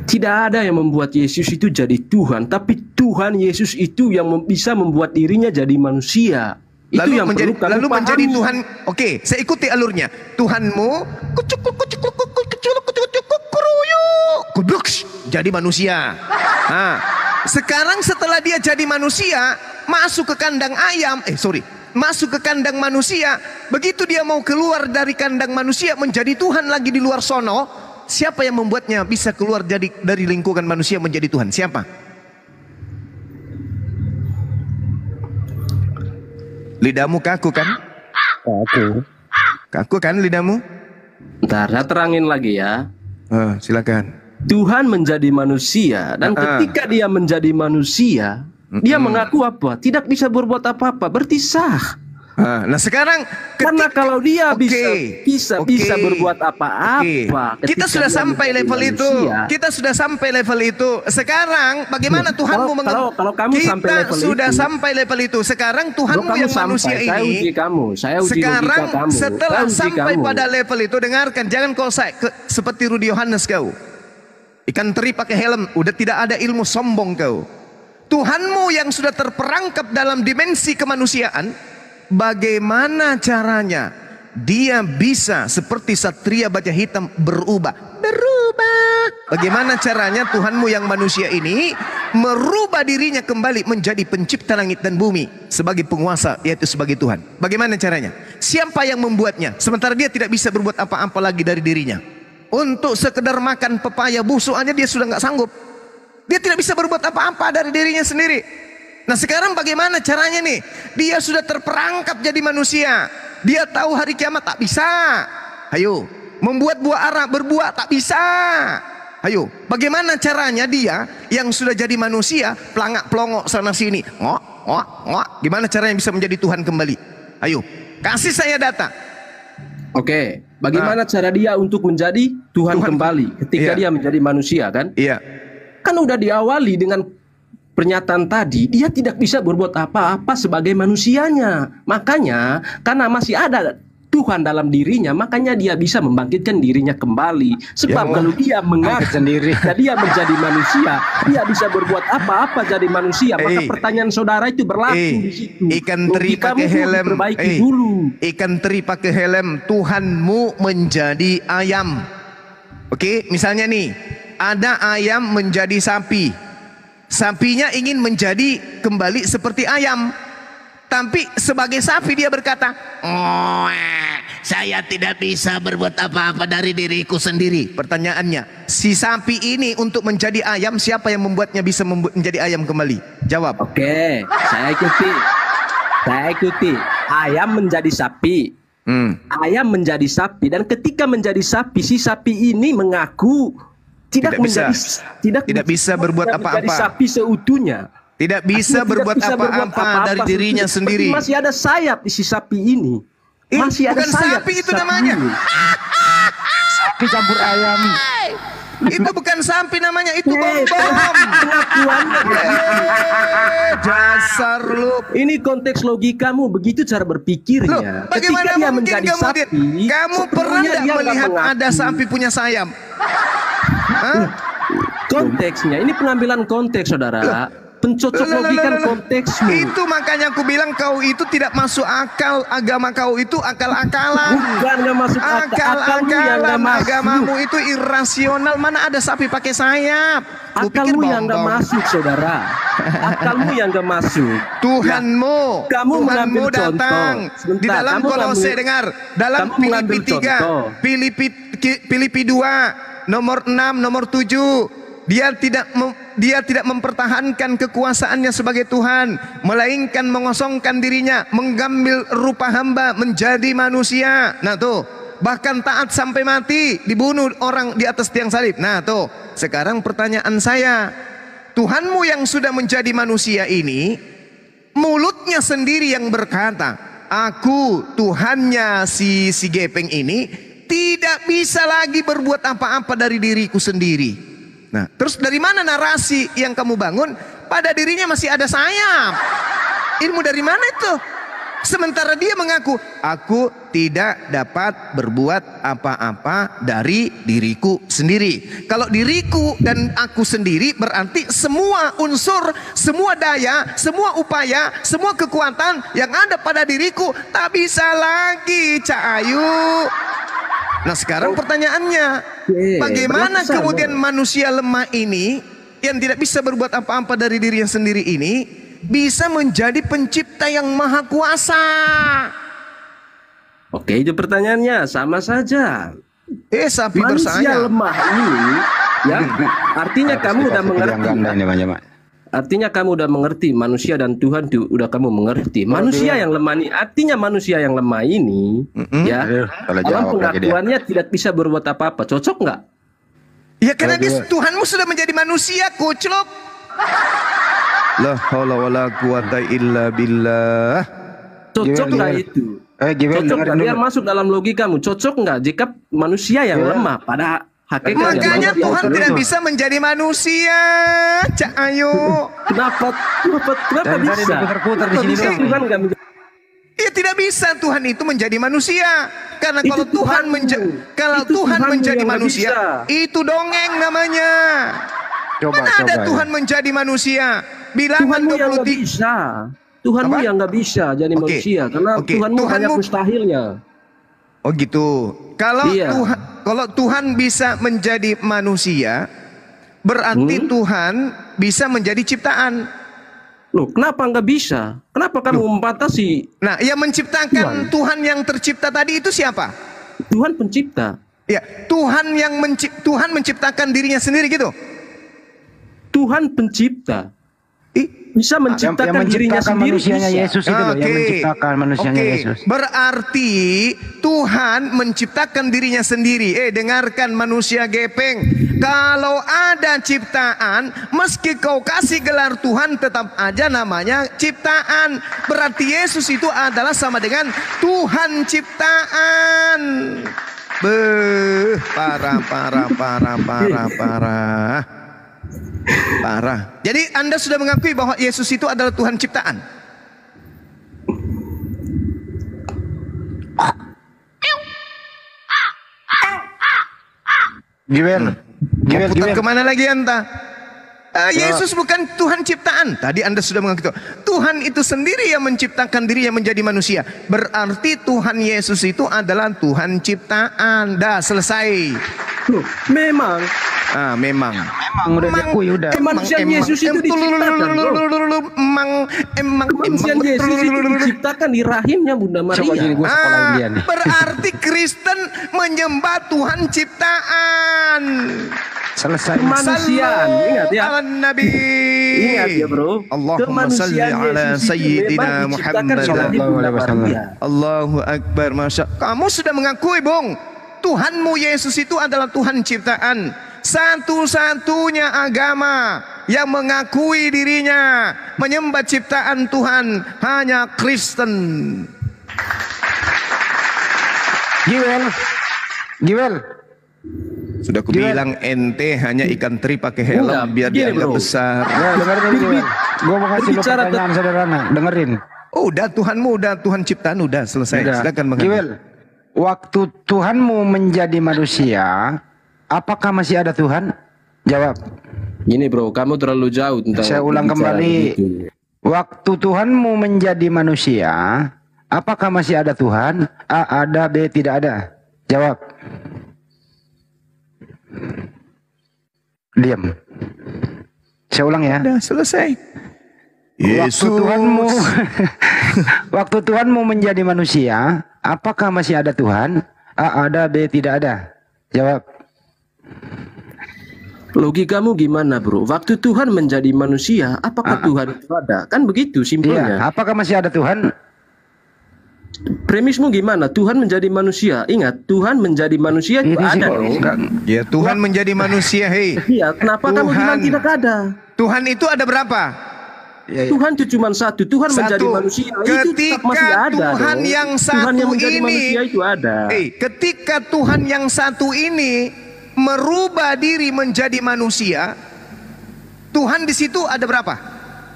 Tidak ada yang membuat Yesus itu jadi Tuhan, tapi Tuhan Yesus itu yang bisa membuat dirinya jadi manusia. Lalu menjadi Tuhan. Oke, saya ikuti alurnya. Tuhanmu jadi manusia. Nah, sekarang setelah dia jadi manusia, masuk ke kandang ayam. Masuk ke kandang manusia. Begitu dia mau keluar dari kandang manusia menjadi Tuhan lagi di luar sono, siapa yang membuatnya bisa keluar dari lingkungan manusia menjadi Tuhan? Siapa? Lidahmu kaku kan? Kaku kan lidahmu? Bentar, saya terangin lagi ya. Silakan. Tuhan menjadi manusia, dan ketika dia menjadi manusia, dia mengaku apa? Tidak bisa berbuat apa-apa, berarti sah. Nah sekarang karena kalau dia bisa berbuat apa-apa, kita sudah sampai level itu. Kita sudah sampai level itu. Sekarang bagaimana Tuhanmu kalau kamu sampai level itu. Sekarang Tuhanmu yang manusia ini. Saya uji sekarang kamu. Setelah sampai pada level itu, dengarkan, jangan kau seperti Rudi Yohanes kau. Ikan teri pakai helm, udah tidak ada ilmu, sombong kau. Tuhanmu yang sudah terperangkap dalam dimensi kemanusiaan, bagaimana caranya dia bisa seperti satria baja hitam berubah? Bagaimana caranya Tuhanmu yang manusia ini merubah dirinya kembali menjadi pencipta langit dan bumi sebagai penguasa, yaitu sebagai Tuhan? Bagaimana caranya? Siapa yang membuatnya? Sementara dia tidak bisa berbuat apa-apa lagi dari dirinya. Untuk sekedar makan pepaya busuk aja dia sudah nggak sanggup. Dia tidak bisa berbuat apa-apa dari dirinya sendiri. Nah sekarang bagaimana caranya nih? Dia sudah terperangkap jadi manusia. Dia tahu hari kiamat, tak bisa. Ayo, membuat buah ara berbuah, tak bisa. Ayo, bagaimana caranya dia yang sudah jadi manusia, pelangak pelongok sana sini, ngok. Gimana caranya bisa menjadi Tuhan kembali? Ayo, kasih saya data. Oke, bagaimana cara dia untuk menjadi Tuhan kembali ketika dia menjadi manusia kan? Iya. Kan udah diawali dengan pernyataan tadi, dia tidak bisa berbuat apa-apa sebagai manusianya. Makanya, karena masih ada Tuhan dalam dirinya, makanya dia bisa membangkitkan dirinya kembali. Sebab kalau dia mengaku sendiri, dia menjadi manusia, dia bisa berbuat apa-apa jadi manusia. Maka pertanyaan saudara itu berlaku di situ. Ikan teri pakai helm. Ikan teri pakai helm. Tuhanmu menjadi ayam. Oke, misalnya nih, ada ayam menjadi sapi. Sapinya ingin menjadi kembali seperti ayam. Tapi sebagai sapi dia berkata, saya tidak bisa berbuat apa-apa dari diriku sendiri. Pertanyaannya, si sapi ini untuk menjadi ayam, siapa yang membuatnya bisa menjadi ayam kembali? Jawab. Oke, saya ikuti. Ayam menjadi sapi. ayam menjadi sapi, dan ketika menjadi sapi, si sapi ini mengaku tidak bisa berbuat menjadi apa-apa. sapi seutuhnya. Tidak bisa berbuat apa-apa dari dirinya sendiri. Masih ada sayap di si sapi ini. Masih ada bukan sayap. sapi itu namanya. Sapi campur ayam. Itu bukan sapi namanya, itu bom-bom. Pengakuannya. Dasar lu. Ini konteks logikamu, begitu cara berpikirnya. Loh, bagaimana Ketika dia mungkin menjadi kamu kamu pernah sebenarnya tidak dia melihat nggak ada mengaku. sapi punya sayap? Hah? Konteksnya, ini pengambilan konteks, saudara. Pencocok Loh, logikan konteksmu. Itu makanya aku bilang kau itu tidak masuk akal. Agama kau itu akal-akalan. Bukan nggak masuk akal. Akalmu yang nggak Akal-akalan. masuk. Agamamu itu irasional. Mana ada sapi pakai sayap? Lu pikir Akalmu yang nggak bom-bom. masuk, saudara. Akalmu yang nggak masuk. Tuhanmu, Kamu Tuhanmu mengambil datang contoh. Sebentar, di dalam kamu Kolose, mengambil- dengar, dalam kamu mengambil Filipi 3, contoh. Filipi 2, nomor 6, nomor 7. Dia tidak mempertahankan kekuasaannya sebagai Tuhan, melainkan mengosongkan dirinya, mengambil rupa hamba, menjadi manusia. Nah tuh, bahkan taat sampai mati, dibunuh orang di atas tiang salib. Nah tuh, sekarang pertanyaan saya, Tuhanmu yang sudah menjadi manusia ini, mulutnya sendiri yang berkata, aku Tuhannya si Gepeng ini tidak bisa lagi berbuat apa-apa dari diriku sendiri. Nah, terus dari mana narasi yang kamu bangun? Pada dirinya masih ada sayap. Ilmu dari mana itu? Sementara dia mengaku, aku tidak dapat berbuat apa-apa dari diriku sendiri. Kalau diriku dan aku sendiri berarti semua unsur, semua daya, semua upaya, semua kekuatan yang ada pada diriku tak bisa lagi, Cak Ayu. Nah sekarang pertanyaannya, bagaimana kemudian manusia lemah ini yang tidak bisa berbuat apa-apa dari dirinya sendiri ini bisa menjadi pencipta yang maha kuasa? Oke, itu pertanyaannya sama saja. Sapi Manusia bersayap. lemah ini, ya, artinya kamu udah mengerti. Artinya kamu udah mengerti, manusia dan Tuhan udah kamu mengerti. Manusia yang lemah ini, artinya manusia yang lemah ini, ya, dalam pengakuannya tidak bisa berbuat apa-apa. Cocok nggak? Ya karena Tuhanmu sudah menjadi manusia, kuclok. La haula wala quwata illa billah. Cocok nggak itu? Cocok nggak? Biar masuk dalam logikamu. Cocok nggak jika manusia yang lemah pada hakikatnya? Makanya Tuhan tidak bisa menjadi manusia, Cak Ayu. Kenapa bisa? Putar-putar di sini dong. Tuhan nggak menjadi. Ya tidak bisa Tuhan itu menjadi manusia. Karena Itu kalau Tuhan Tuhanmu menjadi yang nggak manusia, bisa. itu dongeng namanya. Mana ada Tuhan menjadi manusia? Bilangan Tuhanmu yang nggak 23. bisa. Tuhanmu Apa? yang nggak bisa jadi Oke. manusia karena Oke. Tuhanmu banyak Tuhanmu- mustahilnya. Oh gitu. Kalau Iya. Tuhan bisa menjadi manusia, berarti Tuhan bisa menjadi ciptaan. Loh, kenapa nggak bisa? Kenapa kamu membatasi? Nah, yang menciptakan Tuhan yang tercipta tadi itu siapa? Tuhan pencipta. Ya, Tuhan menciptakan dirinya sendiri gitu. Tuhan pencipta. Bisa menciptakan yang dirinya menciptakan sendiri. manusianya Bisa. Yesus itu loh, yang menciptakan manusianya Oke. Yesus. Berarti Tuhan menciptakan dirinya sendiri. Dengarkan manusia gepeng. Kalau ada ciptaan, meski kau kasih gelar Tuhan, tetap aja namanya ciptaan. Berarti Yesus itu adalah sama dengan Tuhan ciptaan. Parah. Jadi Anda sudah mengakui bahwa Yesus itu adalah Tuhan ciptaan. Gimana? Putar kemana lagi anta? Yesus bukan Tuhan ciptaan. Tadi Anda sudah mengakui itu. Tuhan itu sendiri yang menciptakan dirinya menjadi manusia. Berarti Tuhan Yesus itu adalah Tuhan ciptaan. Dah selesai. Loh, memang. Memang udah diakui udah. Manusia Yesus itu diciptakan. Manusia Yesus itu diciptakan di rahimnya Bunda Coba gini Maria. gue sekolahin dia nih. Berarti Kristen menyembah Tuhan ciptaan. Selesai. Kemanusiaan, ingat ya. Ala Nabi. Ingat ya bro. Allahumma salli Kemanusiaan ala Yesus itu Sayyidina memang Muhammad. diciptakan seperti Sallallahu alaihi beberapa wasallam. dia. Allahu Akbar, Masya. Kamu sudah mengakui, Bung, Tuhanmu Yesus itu adalah Tuhan ciptaan. Satu-satunya agama yang mengakui dirinya menyembah ciptaan Tuhan hanya Kristen. Giwel. Sudah kubilang ente hanya ikan teri pakai helm Enggak, biar begini, dianggap bro. besar. Ya, dengerin ini Giwel. Gue mau kasih lu Berbicara pertanyaan sederhana. Dengerin. Oh, udah Tuhanmu, udah Tuhan ciptaan, udah selesai. Udah. Silakan Bang. Giwel, waktu Tuhanmu menjadi manusia, apakah masih ada Tuhan? Jawab. Gini bro, kamu terlalu jauh tentang Saya ulang bicara kembali. begitu. Waktu Tuhanmu menjadi manusia, apakah masih ada Tuhan? A ada, B tidak ada. Jawab. Diam. Saya ulang ya. Udah selesai. Waktu Tuhanmu waktu Tuhanmu menjadi manusia, apakah masih ada Tuhan? A ada, B tidak ada. Jawab. Logikamu gimana bro? Waktu Tuhan menjadi manusia, apakah Tuhan itu ada? Kan begitu Iya, simpelnya. apakah masih ada Tuhan? Premismu gimana? Tuhan menjadi manusia. Ingat, Tuhan menjadi manusia itu Ini sih ada kok bro. Ya Tuhan menjadi manusia, hei. Iya, kenapa kamu Tuhan. bilang tidak ada? Tuhan itu ada berapa? Tuhan itu cuma satu. Tuhan menjadi manusia. Itu tetap Ketika masih ada Tuhan dong. yang Tuhan satu yang menjadi ini, manusia itu ada. ketika Tuhan yang satu ini merubah diri menjadi manusia, Tuhan di situ ada berapa?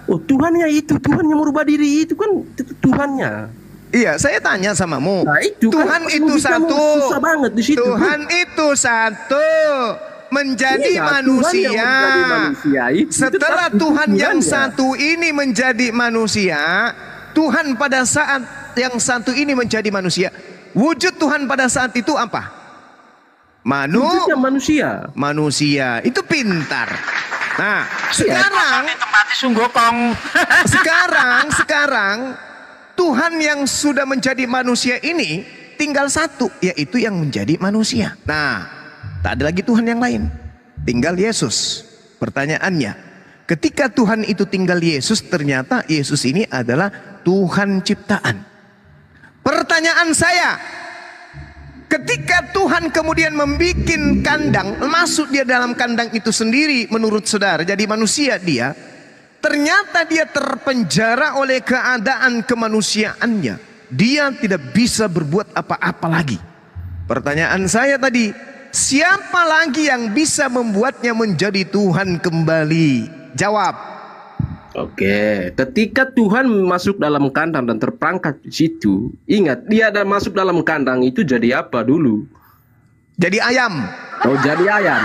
Oh, Tuhannya itu, Tuhan yang merubah diri itu kan Tuhannya. Iya, saya tanya samamu. Nah, itu kan Tuhan itu logikamu satu. susah banget di situ. Tuhan itu satu menjadi Iya, manusia. Tuhan yang menjadi manusia itu Setelah tetap Tuhan yang Tuhannya. satu ini menjadi manusia, Tuhan pada saat yang satu ini menjadi manusia, wujud Tuhan pada saat itu apa? Wujudnya manusia. Manusia itu pintar. Nah, sekarang Tempati sungguh kong. sekarang Tuhan yang sudah menjadi manusia ini tinggal satu, yaitu yang menjadi manusia. Nah, tak ada lagi Tuhan yang lain, tinggal Yesus. Pertanyaannya, ketika Tuhan itu tinggal Yesus, ternyata Yesus ini adalah Tuhan ciptaan. Pertanyaan saya, ketika Tuhan kemudian membuat kandang, masuk dia dalam kandang itu sendiri menurut saudara, jadi manusia dia, ternyata dia terpenjara oleh keadaan kemanusiaannya. Dia tidak bisa berbuat apa-apa lagi. Pertanyaan saya tadi, siapa lagi yang bisa membuatnya menjadi Tuhan kembali? Jawab. Oke, ketika Tuhan masuk dalam kandang dan terperangkap di situ, ingat dia ada masuk dalam kandang itu jadi apa dulu? Jadi ayam. Oh, jadi ayam.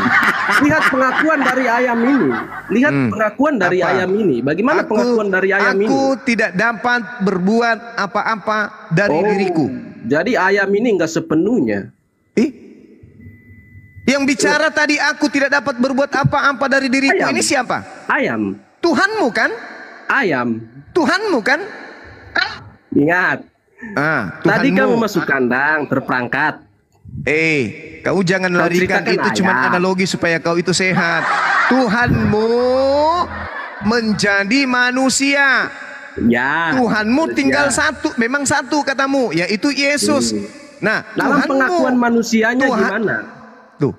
Lihat pengakuan dari ayam ini. Lihat pengakuan dari Apa? ayam ini. Bagaimana pengakuan dari ayam ini? Aku tidak dapat berbuat apa-apa dari diriku. Jadi ayam ini enggak sepenuhnya. Yang bicara tadi aku tidak dapat berbuat apa-apa dari diriku, Ayam. ini siapa? Ayam. Tuhanmu kan? Ayam. Tuhanmu kan? Ingat. Tadi Tuhanmu. kamu masuk kandang, terperangkat. Kamu jangan larikan, ceritakan itu cuma ayam. analogi supaya kau itu sehat. Tuhanmu menjadi manusia. Ya. Tuhanmu tinggal ya. satu, memang satu katamu, yaitu Yesus. Nah, Dalam Tuhanmu, pengakuan manusianya Tuhan- gimana? Tuh.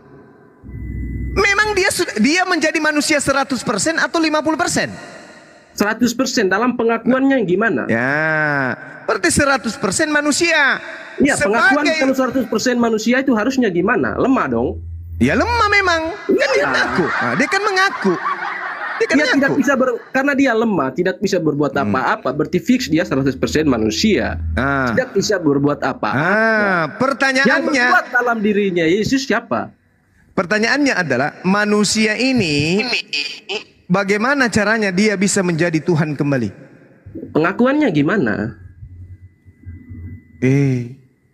Memang dia menjadi manusia 100% atau 50%? 100% dalam pengakuannya gimana? Ya, berarti 100% manusia. Iya, pengakuan Sebagai- kalau 100% manusia itu harusnya gimana? Lemah dong. Ya lemah memang. Kan dia Iya. mengaku. Nah, dia kan mengaku. Dia kan Dia tidak mengaku. bisa karena dia lemah, tidak bisa berbuat apa-apa, berarti fix dia 100% manusia. Ah. Tidak bisa berbuat apa. Yang Pertanyaannya, berbuat dalam dirinya Yesus siapa? pertanyaannya adalah manusia ini bagaimana caranya dia bisa menjadi Tuhan kembali? Pengakuannya gimana?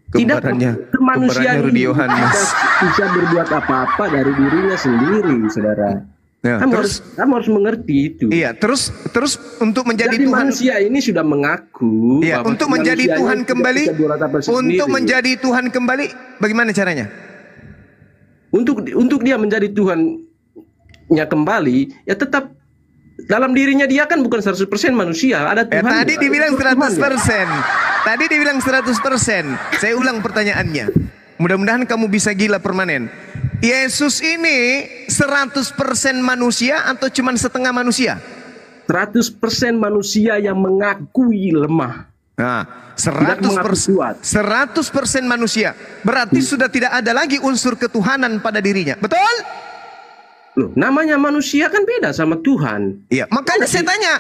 Kembarannya kemanusiaan Rudi ini Yohanes. tidak bisa berbuat apa-apa dari dirinya sendiri, saudara. Ya, kamu terus- harus mengerti itu. Iya, terus untuk menjadi Jadi Tuhan. manusia ini sudah mengaku Iya, bahwa untuk menjadi manusianya Tuhan tidak kembali, bisa berbuat apa sendiri. untuk menjadi Tuhan kembali, bagaimana caranya? Untuk dia menjadi Tuhan kembali, ya tetap dalam dirinya dia kan bukan 100% manusia, ada Tuhan. Tadi dibilang Tuhan ya. 100%. Tadi dibilang 100%. Saya ulang pertanyaannya. Mudah-mudahan kamu bisa gila permanen. Yesus ini 100% manusia atau cuma setengah manusia? 100% manusia yang mengakui lemah. Nah, Tidak mengaku kuat. 100% manusia. Berarti sudah tidak ada lagi unsur ketuhanan pada dirinya. Betul? Loh, namanya manusia kan beda sama Tuhan. Iya, makanya saya tanya.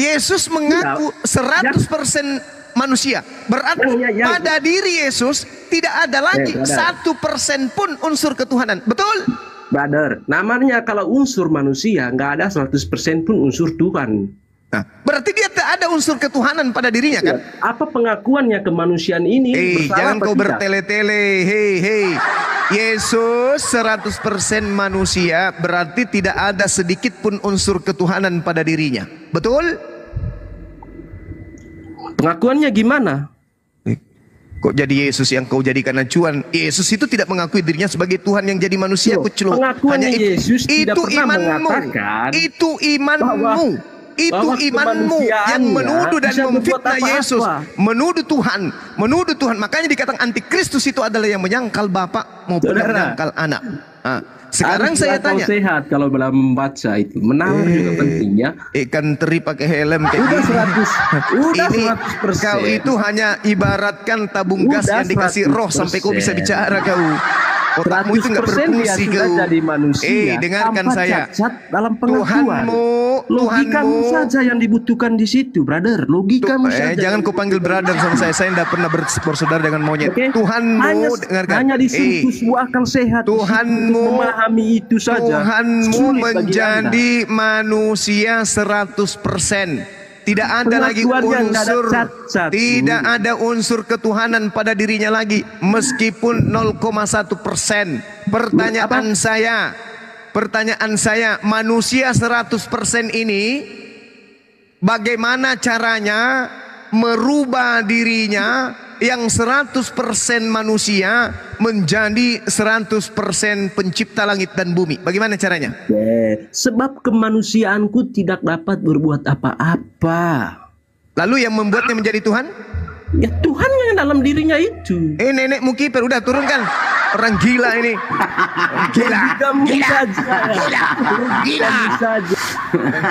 Yesus mengaku 100% manusia. Berarti pada diri Yesus tidak ada lagi 1% pun unsur ketuhanan. Betul? Brother, namanya kalau unsur manusia nggak ada 100% pun unsur Tuhan. Nah, berarti dia tak ada unsur ketuhanan pada dirinya kan? Apa pengakuannya kemanusiaan ini? Jangan apa kau tidak? bertele-tele. Hei. Yesus 100% manusia, berarti tidak ada sedikit pun unsur ketuhanan pada dirinya. Betul? Pengakuannya gimana? Kok jadi Yesus yang kau jadikan acuan? Yesus itu tidak mengakui dirinya sebagai Tuhan yang jadi manusia. Pengakuannya Yesus tidak pernah mengatakan itu imanmu. Itu imanmu yang menuduh dan memfitnah Yesus, menuduh Tuhan. Makanya dikatakan antikristus itu adalah yang menyangkal Bapa maupun yang menyangkal Anak. Sekarang saya tanya, sehat kalau dalam membaca itu menalar juga pentingnya. Ikan teri pakai helm kayak Udah gini. 100%. Kau itu hanya ibaratkan tabung gas yang dikasih roh sampai kau bisa bicara kau. Otakmu itu nggak berfungsi kau. Jadi manusia, dengarkan saya. Dalam pengakuan. Logikamu saja yang dibutuhkan di situ, brother. Logikamu saja. Jangan kau panggil brother sama saya. Saya tidak pernah bersaudara dengan monyet. Okay. Tuhanmu, dengarkan. Hanya disentuh sebuah akal sehat. Tuhanmu memahami itu saja. Tuhanmu menjadi manusia 100%. Tidak ada lagi unsur, tidak ada unsur ketuhanan pada dirinya lagi, meskipun 0,1%. Pertanyaan saya, manusia 100% ini bagaimana caranya merubah dirinya yang 100% manusia menjadi 100% pencipta langit dan bumi? Bagaimana caranya? Sebab kemanusiaanku tidak dapat berbuat apa-apa. Lalu yang membuatnya menjadi Tuhan? Ya Tuhan yang dalam dirinya itu. Nenekmu kiper, udah turunkan. Orang gila ini.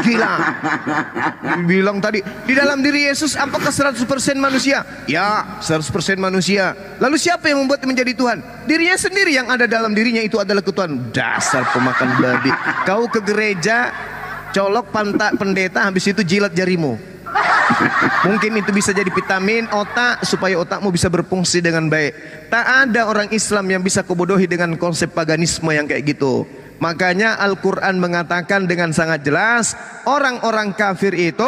Gila. Bilang tadi, di dalam diri Yesus apakah 100% manusia? Ya, 100% manusia. Lalu siapa yang membuat menjadi Tuhan? Dirinya sendiri, yang ada dalam dirinya itu adalah ketuhanan. Dasar pemakan babi. Kau ke gereja, colok pantat pendeta, habis itu jilat jarimu. Mungkin itu bisa jadi vitamin otak supaya otakmu bisa berfungsi dengan baik. Tak ada orang Islam yang bisa kebodohi dengan konsep paganisme yang kayak gitu. Makanya Al-Quran mengatakan dengan sangat jelas, orang-orang kafir itu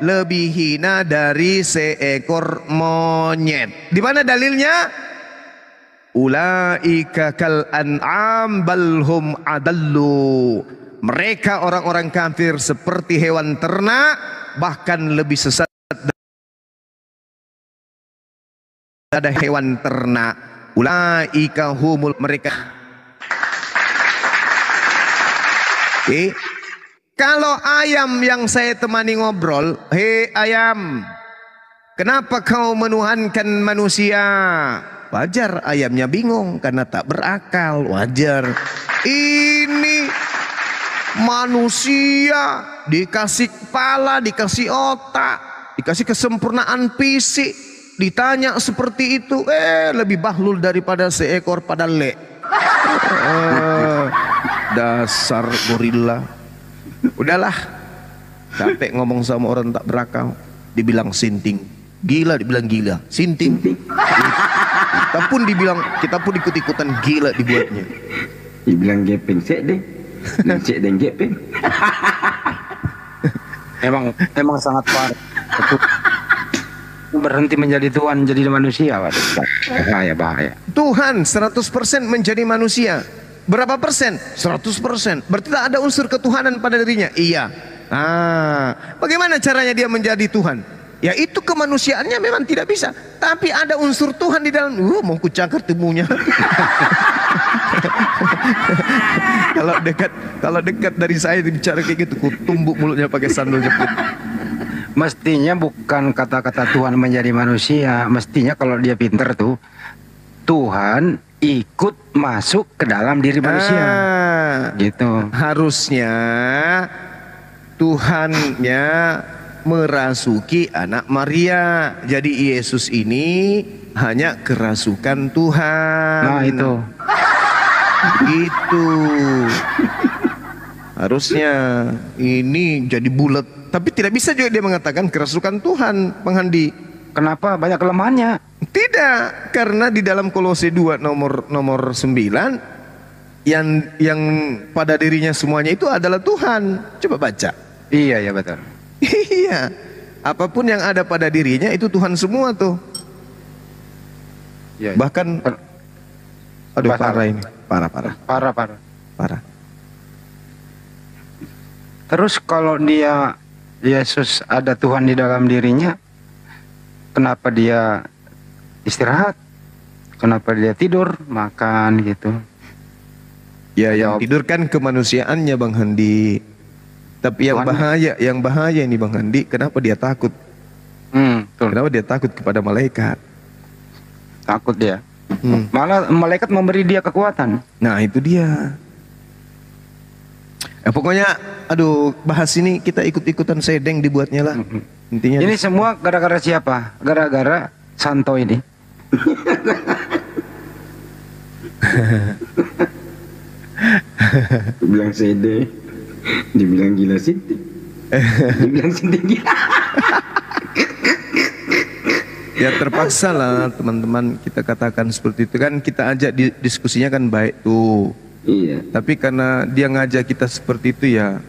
lebih hina dari seekor monyet. Di mana dalilnya? Ulaika kal an'am balhum adallu. Mereka orang-orang kafir seperti hewan ternak, bahkan lebih sesat ada hewan ternak. Ulaika humul, mereka. Kalau ayam yang saya temani ngobrol, hei ayam, kenapa kau menuhankan manusia? Wajar ayamnya bingung karena tak berakal, wajar. Ini manusia dikasih kepala, dikasih otak, dikasih kesempurnaan fisik, ditanya seperti itu, lebih bahlul daripada seekor padale. Dasar gorila. Udahlah, capek ngomong sama orang tak berakal. Dibilang sinting, gila dibilang gila, sinting. Kita pun ikut-ikutan gila dibuatnya. Dibilang gepeng sek deh. Cek dan gepeng. Emang sangat parah. Berhenti menjadi Tuhan, jadi manusia. Bahaya. Tuhan 100% menjadi manusia. Berapa persen? 100%. Berarti tak ada unsur ketuhanan pada dirinya. Iya. Bagaimana caranya dia menjadi Tuhan? Ya itu kemanusiaannya memang tidak bisa. Tapi ada unsur Tuhan di dalam. Mau kucangkar tubuhnya. kalau dekat dari saya bicara kayak gitu, ku tumbuk mulutnya pakai sandal jepit. Mestinya bukan kata-kata Tuhan menjadi manusia. Mestinya kalau dia pinter tuh, Tuhan ikut masuk ke dalam diri manusia. Gitu. Harusnya Tuhannya merasuki anak Maria. Jadi Yesus ini hanya kerasukan Tuhan. Nah itu. Itu harusnya ini jadi bulat. Tapi tidak bisa juga dia mengatakan kerasukan Tuhan, Bang Handi. Kenapa? Banyak kelemahannya. Tidak, karena di dalam Kolose 2 nomor 9 yang pada dirinya semuanya itu adalah Tuhan. Coba baca. Iya ya betul. Iya. Apapun yang ada pada dirinya itu Tuhan semua tuh. Ya, Bahkan aduh parah ini. Parah. Terus kalau dia Yesus ada Tuhan di dalam dirinya, kenapa dia istirahat? Kenapa dia tidur, makan gitu? Ya yang tidur kan kemanusiaannya Bang Handi. Tapi yang bahaya ini Bang Handi, kenapa dia takut? Kenapa dia takut kepada malaikat? Takut dia. Malah malaikat memberi dia kekuatan. Nah itu dia. Pokoknya aduh bahas ini kita ikut-ikutan sedeng dibuatnya lah. Intinya ini semua gara-gara siapa? Gara-gara Santo ini. Bilang sedeng, dibilang gila Sinti, dibilang Sinti gila. Ya terpaksa lah teman-teman kita katakan seperti itu kan, kita ajak diskusinya kan baik tuh. Iya. Tapi karena dia ngajak kita seperti itu ya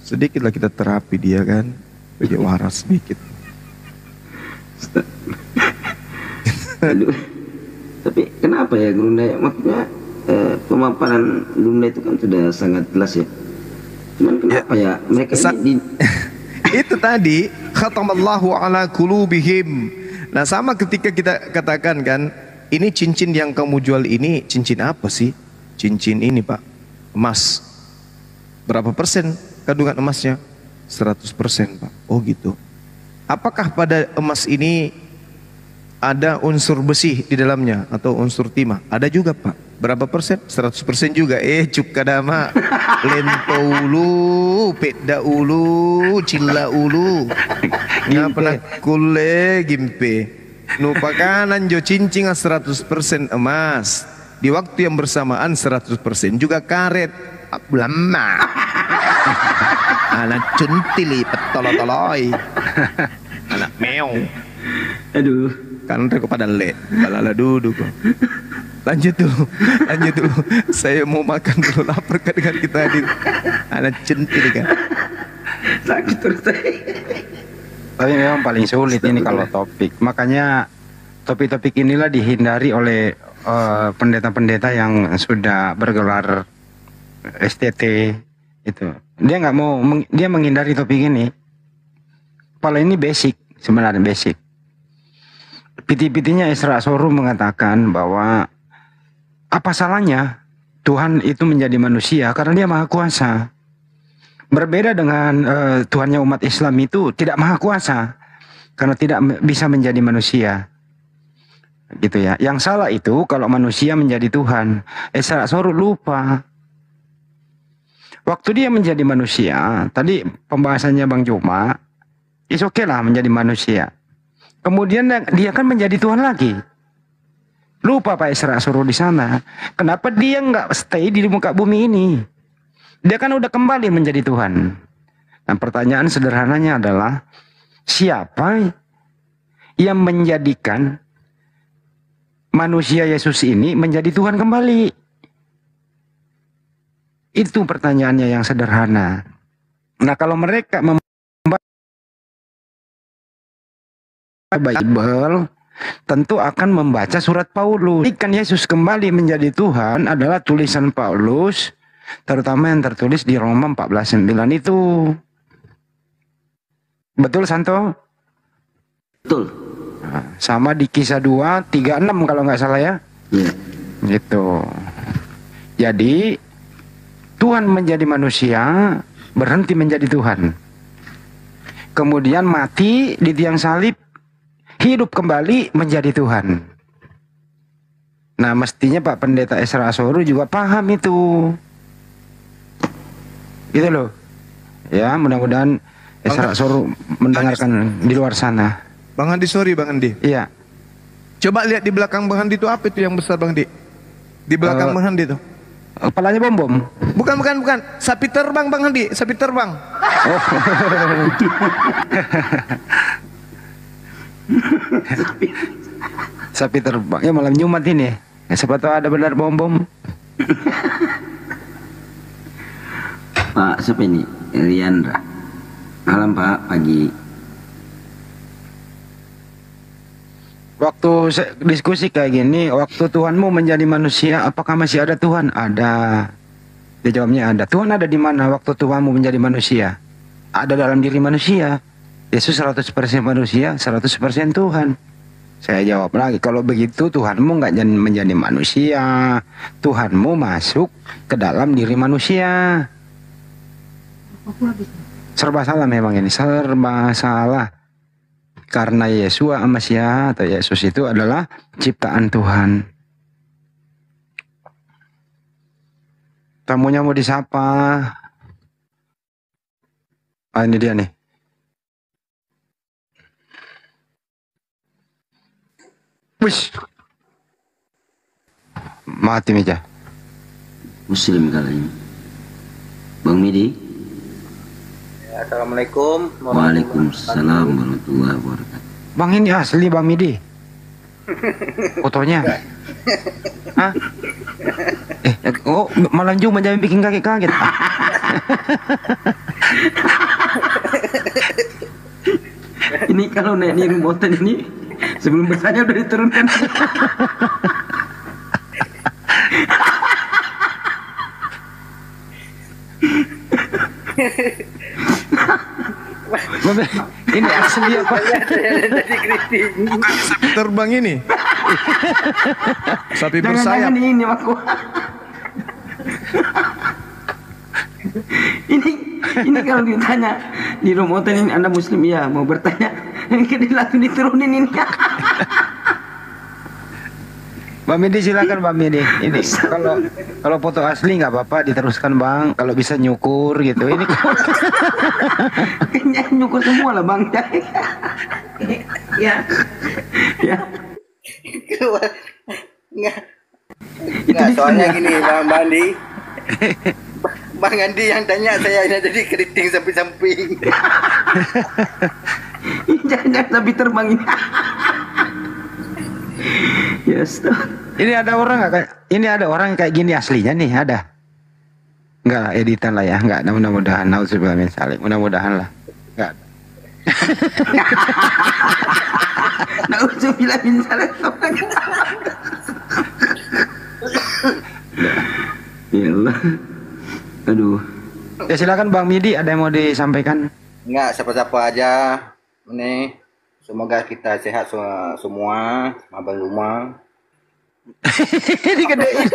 sedikitlah kita terapi dia kan, bagi waras sedikit. Aduh. Tapi kenapa ya Gurunda? Maksudnya pemaparan Gurunda itu kan sudah sangat jelas ya. Cuman kenapa ya mereka ini itu tadi khatamallahu ala qulubihim. Nah sama ketika kita katakan kan, ini cincin yang kamu jual ini cincin apa sih? Cincin ini Pak, emas. Berapa persen kandungan emasnya? 100% Pak. Oh gitu. Apakah pada emas ini ada unsur besi di dalamnya atau unsur timah? Ada juga Pak. Berapa persen? 100% juga. Cukadama lento ulu, peda ulu, cilla ulu. Ngapa kule gimpe? Nupakanan jo cincin 100% emas. Di waktu yang bersamaan 100% juga karet. Lama. Anak cuntili petolotoloi. Anak meong. aduh. Kan kepada le, balala duduk. Lanjut dulu. Saya mau makan dulu, lapar kan dengan kita hadir. Anak centil kan. Sakit terus saya. Tapi memang paling sulit ini kalau topik. Makanya topik-topik inilah dihindari oleh pendeta-pendeta yang sudah bergelar STT itu. Dia nggak mau, dia menghindari topik ini. Padahal ini basic, sebenarnya basic. Piti-pitinya Isra Soru mengatakan bahwa apa salahnya Tuhan itu menjadi manusia karena dia maha kuasa. Berbeda dengan Tuhannya umat Islam itu tidak maha kuasa karena tidak bisa menjadi manusia. Gitu ya. Yang salah itu kalau manusia menjadi Tuhan. Isra Soru lupa. Waktu dia menjadi manusia, tadi pembahasannya Bang Juma, is oke lah menjadi manusia. Kemudian dia kan menjadi Tuhan lagi. Lupa Pak Isra Suruh di sana. Kenapa dia nggak stay di muka bumi ini? Dia kan udah kembali menjadi Tuhan. Nah pertanyaan sederhananya adalah, siapa yang menjadikan manusia Yesus ini menjadi Tuhan kembali? Itu pertanyaannya yang sederhana. Nah kalau mereka Bible tentu akan membaca surat Paulus. Ikan Yesus kembali menjadi Tuhan adalah tulisan Paulus, terutama yang tertulis di Roma 14:9 itu. Betul Santo? Betul. Nah, sama di Kisah 2:36 kalau nggak salah ya. Iya. Gitu. Jadi Tuhan menjadi manusia, berhenti menjadi Tuhan. Kemudian mati di tiang salib, hidup kembali menjadi Tuhan. Nah, mestinya Pak Pendeta Esra Ashoru juga paham itu. Gitu loh. Ya, mudah-mudahan Esra Ashoru mendengarkan di luar sana. Bang Andi, sorry Bang Andi. Iya. Coba lihat di belakang Bang Andi itu apa itu yang besar Bang Andi? Di belakang Bang Andi itu. Kepalanya bom-bom. Bukan. Sapi terbang Bang Andi, sapi terbang. Oh. Sapi terbang. Ya malam Jumat ini. Ya, siapa tahu ada benar bom-bom. Pak, siapa ini? Riandra. Malam Pak, pagi. Waktu diskusi kayak gini, waktu Tuhanmu menjadi manusia, apakah masih ada Tuhan? Ada. Dia jawabnya ada. Tuhan ada di mana waktu Tuhanmu menjadi manusia? Ada dalam diri manusia. Yesus 100% manusia, 100% Tuhan. Saya jawab lagi, kalau begitu Tuhanmu nggak menjadi manusia. Tuhanmu masuk ke dalam diri manusia. Serba salah memang ini, serba salah. Karena Yesua Masya atau Yesus itu adalah ciptaan Tuhan. Tamunya mau disapa. Ah, ini dia nih. Wis. Mati meja. Muslim kali ini. Bang Midi. Assalamualaikum. Waalaikumsalam warahmatullahi wabarakatuh. Bang ini asli Bang Midi. Fotonya. Hah? Oh, malam Jumat jangan bikin kaget-kaget. Ini kalau naik di remote ini sebelum bertanya udah diturunkan. Ini asli apa? Bukan sapi terbang ini. Sapi bersayap. Jangan ini aku. ini kalau ditanya di remote ini Anda Muslim ya, mau bertanya, langsung diturunin ini. Bang Midi silakan Bang Midi. Ini kalau foto asli nggak apa-apa diteruskan Bang. Kalau bisa nyukur gitu. Ini nyukur semua lah Bang. Ya. Ya. Keluar. Nggak, soalnya gini Bang Andi. Bang Andi yang tanya, saya ini jadi keriting samping-samping. Jangan sampai terbang ini. Yes. Ini ada orang nggak kayak ini, ada orang kayak gini aslinya nih, ada? Enggak lah, editan lah ya, enggak. Mudah-mudahan, nauzubillah min dzalik. Mudah-mudahan lah. Enggak. Nauzubillah min dzalik. Ya Allah. Aduh. Ya silakan Bang Midi, ada yang mau disampaikan? Enggak, siapa-siapa aja. Ini semoga kita sehat semua, abang rumah. Ini gedein.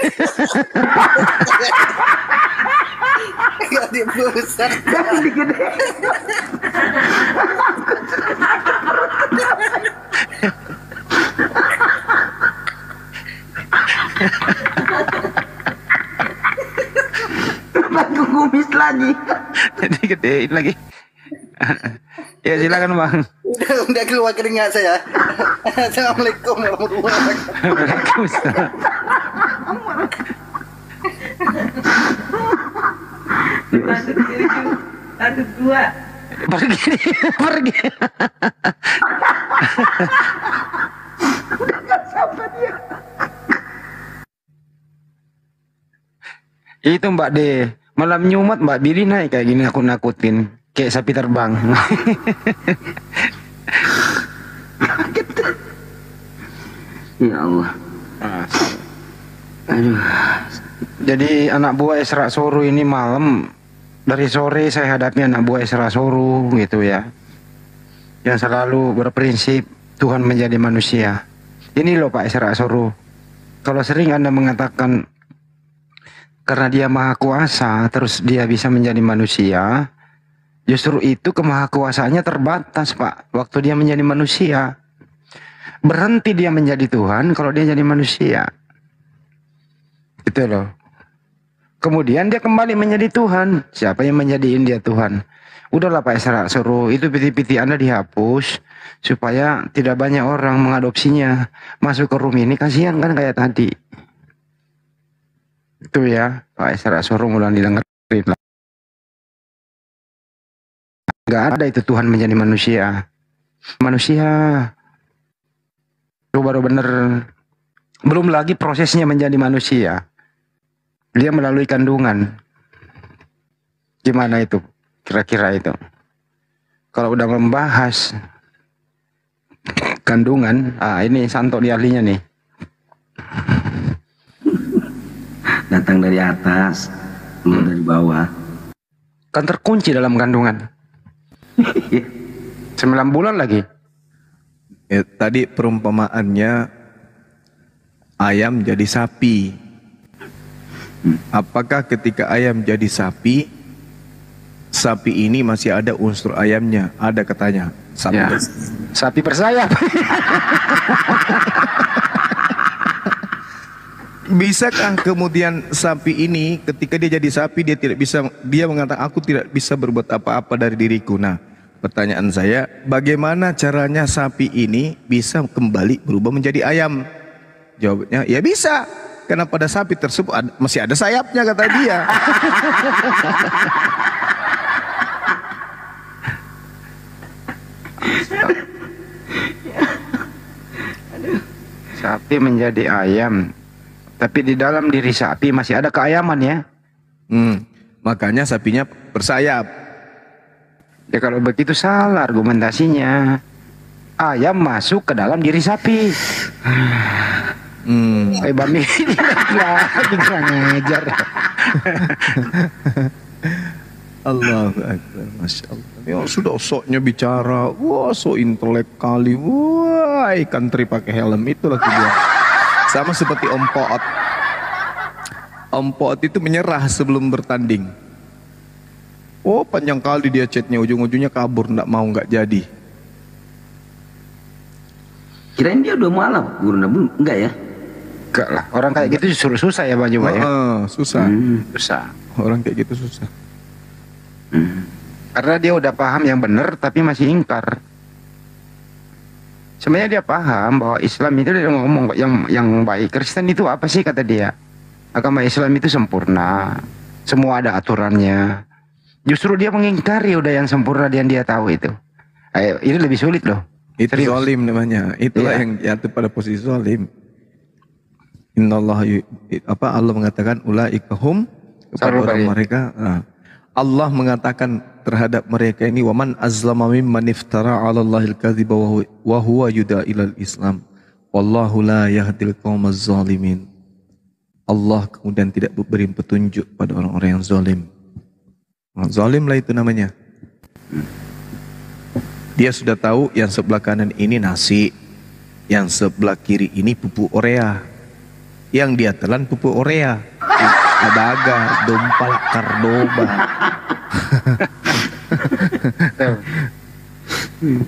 Enggak dibesar. Bangku kumis lagi. Jadi gedein lagi. Ya silakan Bang. Udah keluar keringat saya. Assalamualaikum warahmatullahi wabarakatuh. Waalaikumsalam. Satu dua. Pergi. Itu Mbak D, malam Jumat Mbak Billy naik kayak gini, aku nakutin kayak sapi terbang. Ya Allah. Aduh. Jadi anak buah Esra Ashoru ini malam, dari sore saya hadapi anak buah Esra Ashoru gitu ya, yang selalu berprinsip Tuhan menjadi manusia. Ini loh Pak Esra Ashoru, kalau sering Anda mengatakan karena dia maha kuasa, terus dia bisa menjadi manusia, justru itu kemahakuasaannya terbatas, Pak. Waktu dia menjadi manusia, berhenti dia menjadi Tuhan kalau dia jadi manusia. Itu loh. Kemudian dia kembali menjadi Tuhan. Siapa yang menjadiin dia Tuhan? Udahlah Pak Isra, suruh itu piti-piti Anda dihapus supaya tidak banyak orang mengadopsinya masuk ke room ini. Kasihan kan kayak tadi. Itu ya Pak Isra, suruh mulai didengerin lah. Gak ada itu Tuhan menjadi manusia. Manusia itu baru bener. Belum lagi prosesnya menjadi manusia. Dia melalui kandungan. Gimana itu? Kira-kira itu. Kalau udah membahas kandungan, ini Santo di ahlinya nih. Datang dari atas, keluar dari bawah. Kan terkunci dalam kandungan. 9 bulan lagi. Tadi perumpamaannya ayam jadi sapi. Apakah ketika ayam jadi sapi, sapi ini masih ada unsur ayamnya? Ada katanya. Sapi, ya. Sapi bersayap. Bisakah kemudian sapi ini ketika dia jadi sapi dia mengatakan aku tidak bisa berbuat apa-apa dari diriku. Nah, pertanyaan saya, bagaimana caranya sapi ini bisa kembali berubah menjadi ayam? Jawabnya, ya bisa. Karena pada sapi tersebut masih ada sayapnya, kata dia. Sapi menjadi ayam, tapi di dalam diri sapi masih ada keayaman ya. Makanya sapinya bersayap. Ya kalau begitu salah argumentasinya. Ayam masuk ke dalam diri sapi. Bami lagi kurang ajar. Allahu Akbar, Masya Allah. Ya sudah soknya bicara, wah so intelek kali, wah ikan teri pakai helm, itulah dia. Sama seperti Om Poot. Om Poot itu menyerah sebelum bertanding. Oh panjang kali dia chatnya, ujung-ujungnya kabur, nggak jadi. Kirain dia udah mualaf, Guru Nabu, enggak ya? Enggak lah, orang kayak gitu justru susah ya Bang Juma ya. Susah. Susah. Orang kayak gitu susah. Karena dia udah paham yang benar tapi masih ingkar. Sebenarnya dia paham bahwa Islam itu, dia ngomong yang baik. Kristen itu apa sih kata dia? Agama Islam itu sempurna, semua ada aturannya. Justru dia mengingkari udah yang sempurna yang dia tahu itu. Ini lebih sulit loh. Itu zalim namanya. Itulah yang jatuh pada posisi zalim. Innallaha Allah mengatakan ulaikahum kepada orang mereka. Allah mengatakan terhadap mereka ini, waman azlama mimman iftara 'ala Allahil kadhiba wa huwa yuda ilal Islam wallahu la yahdil qaumaz zalimin. Allah kemudian tidak beri petunjuk pada orang-orang yang zalim. Zalim lah itu namanya. Dia sudah tahu yang sebelah kanan ini nasi, yang sebelah kiri ini pupuk urea. Yang dia telan pupuk urea. Adaga, dompal, kardoba.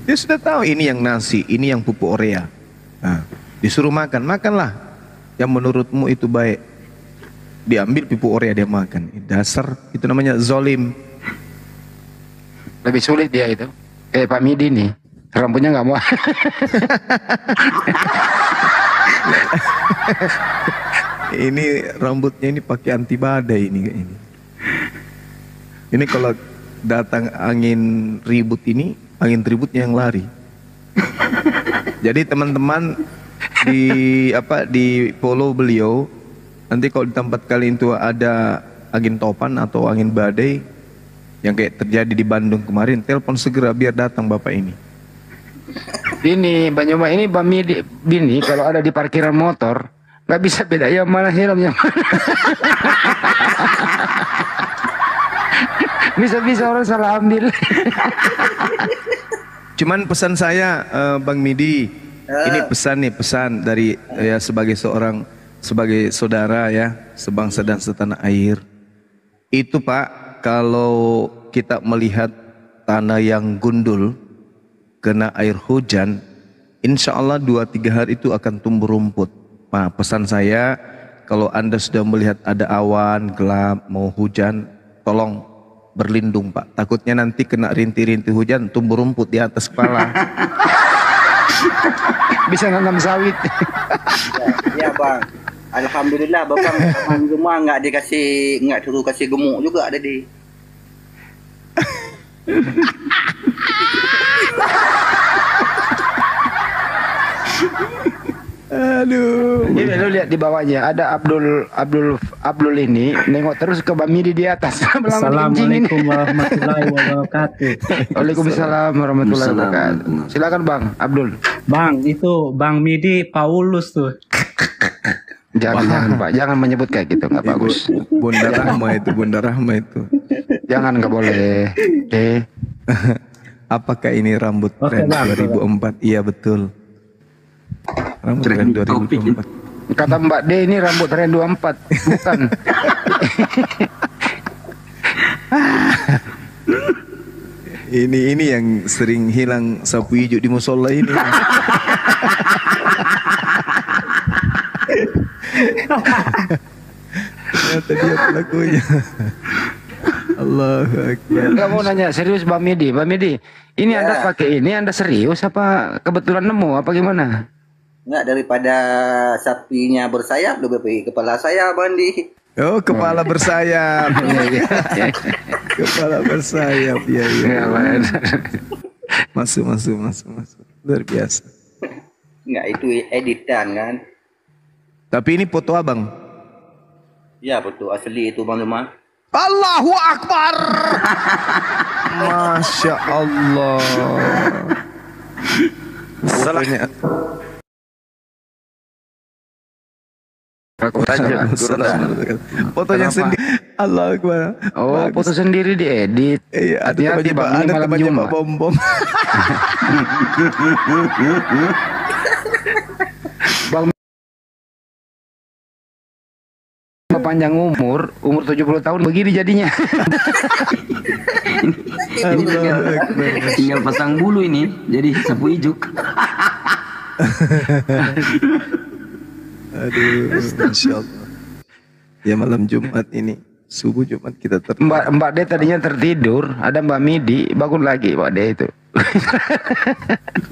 Dia sudah tahu ini yang nasi, ini yang pupuk urea. Nah, disuruh makan, makanlah. Yang menurutmu itu baik. Diambil pupuk urea dia makan. Dasar itu namanya zalim. Lebih sulit dia itu. Kayak Pak Midi nih, rambutnya nggak mau. Ini rambutnya ini pakai anti badai ini. Ini kalau datang angin ribut ini, angin ributnya yang lari. Jadi teman-teman di follow beliau. Nanti kalau di tempat kalian itu ada angin topan atau angin badai yang kayak terjadi di Bandung kemarin, telepon segera biar datang bapak ini. Ini Banyuma ini Bami Bini kalau ada di parkiran motor nggak bisa beda yang mana helm yang mana. Bisa-bisa orang salah ambil. Cuman pesan saya Bang Midi, ini pesan dari sebagai seorang sebagai saudara ya, sebangsa dan setanah air. Itu Pak, kalau kita melihat tanah yang gundul kena air hujan, insya Allah 2-3 hari itu akan tumbuh rumput. Nah, pesan saya, kalau Anda sudah melihat ada awan gelap mau hujan, tolong berlindung Pak. Takutnya nanti kena rintik-rintik hujan, tumbuh rumput di atas kepala. Bisa nanam sawit. Ya bang, alhamdulillah bapak rumah nggak suruh kasih gemuk juga ada di. Aduh. Ini lu lihat di bawahnya ada Abdul ini nengok terus ke Bang Midi di atas. Assalamualaikum warahmatullahi wabarakatuh. Waalaikumsalam warahmatullahi wabarakatuh. Silakan Bang Abdul. Bang, itu Bang Midi Paulus tuh. Jangan Pak, jangan menyebut kayak gitu, nggak bagus. Bunda Rahma itu. Jangan, nggak boleh. Apakah ini rambut Oke, tren Bang, 2004? Iya betul. Rambut tren 2004. Kata Mbak D ini rambut tren 24, bukan. Ini yang sering hilang sapu hijau di musola ini. Ternyata dia pelakunya. Allahu Akbar. Enggak mau nanya serius Bang Midi. Bang Midi, ini Ya. Anda pakai ini Anda serius apa kebetulan nemu apa gimana? Nggak, daripada sapinya bersayap lebih baik kepala saya mandi. Oh, kepala bersayap. Kepala bersayap. Iya. Masuk. Luar biasa. Nggak, itu editan kan. Tapi ini foto abang. Ya betul, asli itu bang rumah. Allahu Akbar. Masya Allah. Fotonya. Fotonya sendiri. Allahu Akbar. Oh, foto sendiri diedit. Iya, ada Hati-hati temannya Bang, Pak, ini ada malam temannya Jumat. Pak Bom. Panjang umur 70 tahun begini jadinya. Ini tinggal pasang bulu ini, jadi sapu ijuk. Aduh, Masya Allah. Ya malam Jumat ini, subuh Jumat kita Mbak D tadinya tertidur, ada Mbak Midi bangun lagi Mbak D itu.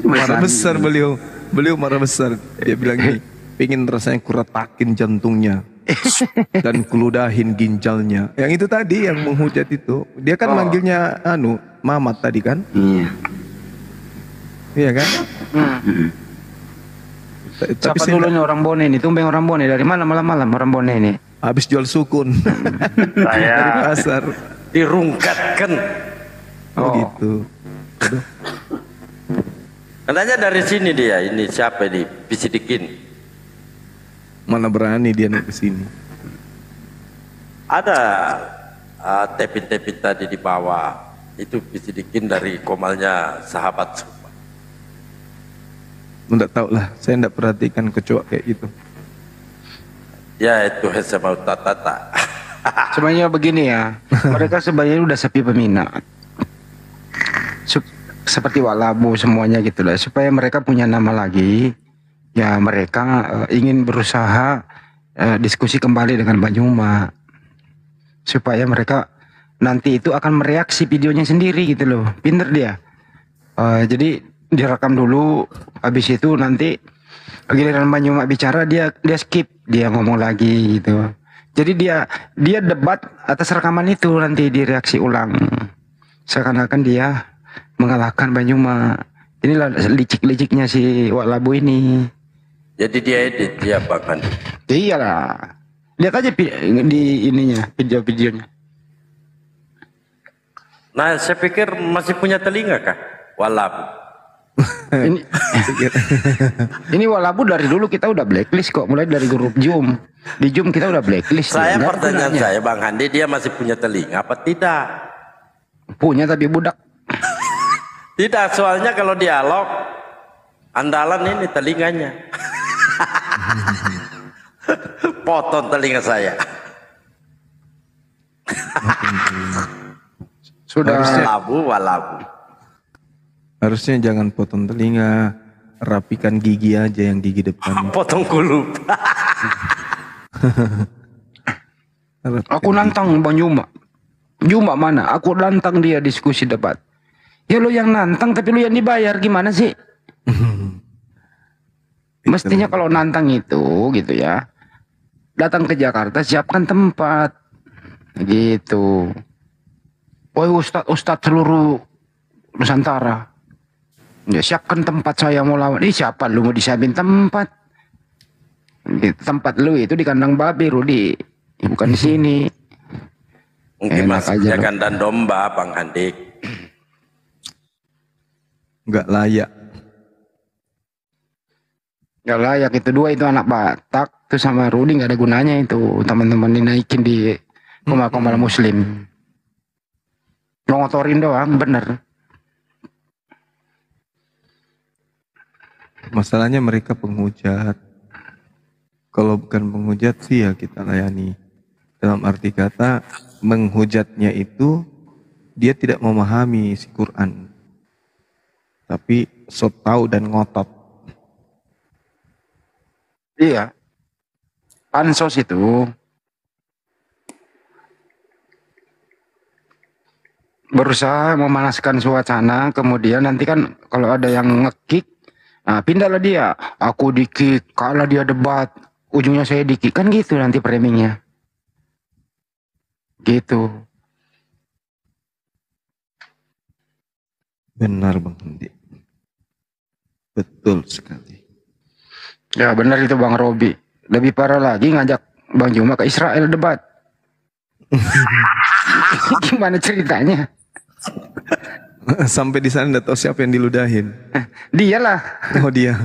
marah besar beliau marah besar. Dia bilang gini, pengen rasanya kuratakin jantungnya dan kuludahin ginjalnya. Yang itu tadi yang menghujat itu, dia kan manggilnya Mamat tadi kan? Iya. Iya kan? Siapa dulu nih orang Bone ini? Tumbeng orang Bone dari mana malam-malam orang Bone ini? Habis jual sukun Saya dari pasar. dirungkatkan. Oh gitu. Aduh. Katanya dari sini dia, ini siapa ini? Bisidikin. Mana berani dia naik ke sini. Ada tepin-tepin tadi di bawah. Itu bisidikin dari komalnya sahabat semua. Enggak tahu lah, saya enggak perhatikan kecoa kayak gitu. Ya itu sama tata. Sebenarnya begini ya, mereka sebenarnya udah sepi peminat. Seperti Walabu semuanya gitu lah, supaya mereka punya nama lagi. Ya mereka ingin berusaha diskusi kembali dengan Banyuma, supaya mereka nanti itu akan mereaksi videonya sendiri gitu loh. Pinter dia. Jadi direkam dulu, habis itu nanti giliran Banyuma bicara dia skip, dia ngomong lagi gitu. Jadi dia debat atas rekaman itu, nanti direaksi ulang. Seakan-akan dia mengalahkan Banyuma. Inilah licik-liciknya si Walabu ini. Jadi dia edit dia bahkan. Iyalah. Lihat aja di ininya, video-videonya. Nah saya pikir masih punya telinga kah? Walabu. Ini Walabu dari dulu kita udah blacklist kok, mulai dari grup Zoom. Di Zoom kita udah blacklist. Saya ya, pertanyaan saya Bang Handi, dia masih punya telinga apa tidak? Punya tapi budak. Tidak, soalnya kalau dialog andalan ini telinganya. potong telinga saya. Sudah Walabu. Harusnya jangan potong telinga, rapikan gigi aja yang gigi depan. Potong kulup. Aku nantang Bang Juma. Juma mana? Aku nantang dia diskusi debat. Ya lu yang nantang tapi lu yang dibayar, gimana sih? Mestinya kalau nantang itu gitu ya, datang ke Jakarta siapkan tempat gitu. Woi ustadz seluruh Nusantara, ya siapkan tempat saya mau lawan. Siapa lu mau disiapin tempat? Tempat lu itu di kandang babi, Rudi, bukan di sini. Mungkin maksudnya kandang domba, Bang Handik. Nggak layak. Nggak layak itu dua, itu anak Batak tuh sama Rudi nggak ada gunanya itu, teman-teman dinaikin di Komal Muslim. Ngotorin doang, bener. Masalahnya mereka penghujat. Kalau bukan penghujat sih ya kita layani. Dalam arti kata menghujatnya itu dia tidak memahami isi Quran, tapi so tahu dan ngotot. Iya, pansos itu berusaha memanaskan suasana, kemudian nanti kan kalau ada yang nge-kick, nah pindahlah dia, aku di-kick, kalah dia debat, ujungnya saya di-kick, kan gitu nanti framingnya. Gitu. Benar Bang Hendi. Betul sekali. Ya benar itu Bang Robi. Lebih parah lagi ngajak Bang Juma ke Israel debat. Gimana ceritanya? Sampai di sana nggak tahu siapa yang diludahin. Dialah. Oh dia.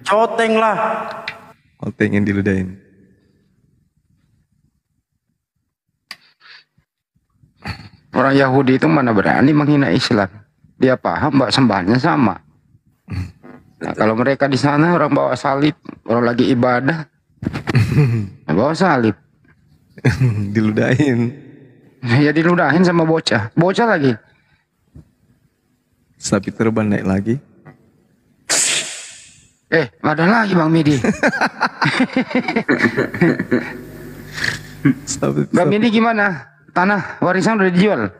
Coteng lah. Coteng yang diludahin. Orang Yahudi itu mana berani menghina Islam. Dia paham mbak sembahannya sama. Nah, kalau mereka di sana orang bawa salib, orang lagi ibadah, bawa salib. Diludahin. Ya diludahin sama bocah. Bocah lagi. Sapi terbang naik lagi. Ada lagi Bang Midi. Bang Midi gimana? Tanah warisan udah dijual?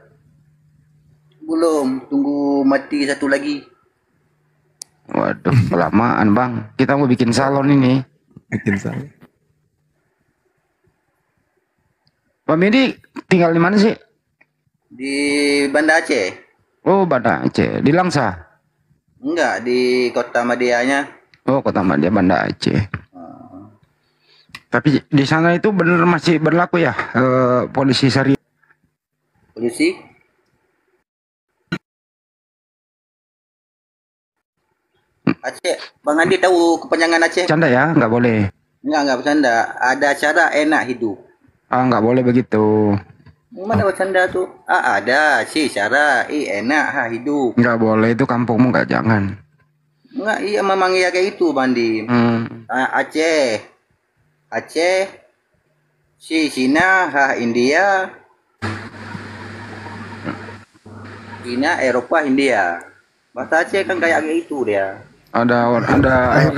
Belum, tunggu mati satu lagi. Waduh, kelamaan Bang. Kita mau bikin salon ini. Bikin salon. Bang Midi tinggal di mana sih? Di Banda Aceh. Oh, Banda Aceh. Di Langsa? Enggak, di Kota Madianya. Oh, Kota Madia, Banda Aceh. Tapi di sana itu benar masih berlaku ya polisi syariah? Polisi? Aceh, Bang Andi tahu kepanjangan Aceh? Canda ya, nggak boleh. Enggak bercanda. Ada cara enak hidup. Nggak boleh begitu. Mana bercanda tuh? Ada sih cara enak hidup. Nggak boleh, itu kampungmu nggak, jangan. Enggak, iya memang iya kayak itu, Bandi. Aceh, si Cina, India, Cina, Eropa, India. Bahasa Aceh kan kayak itu dia. Ada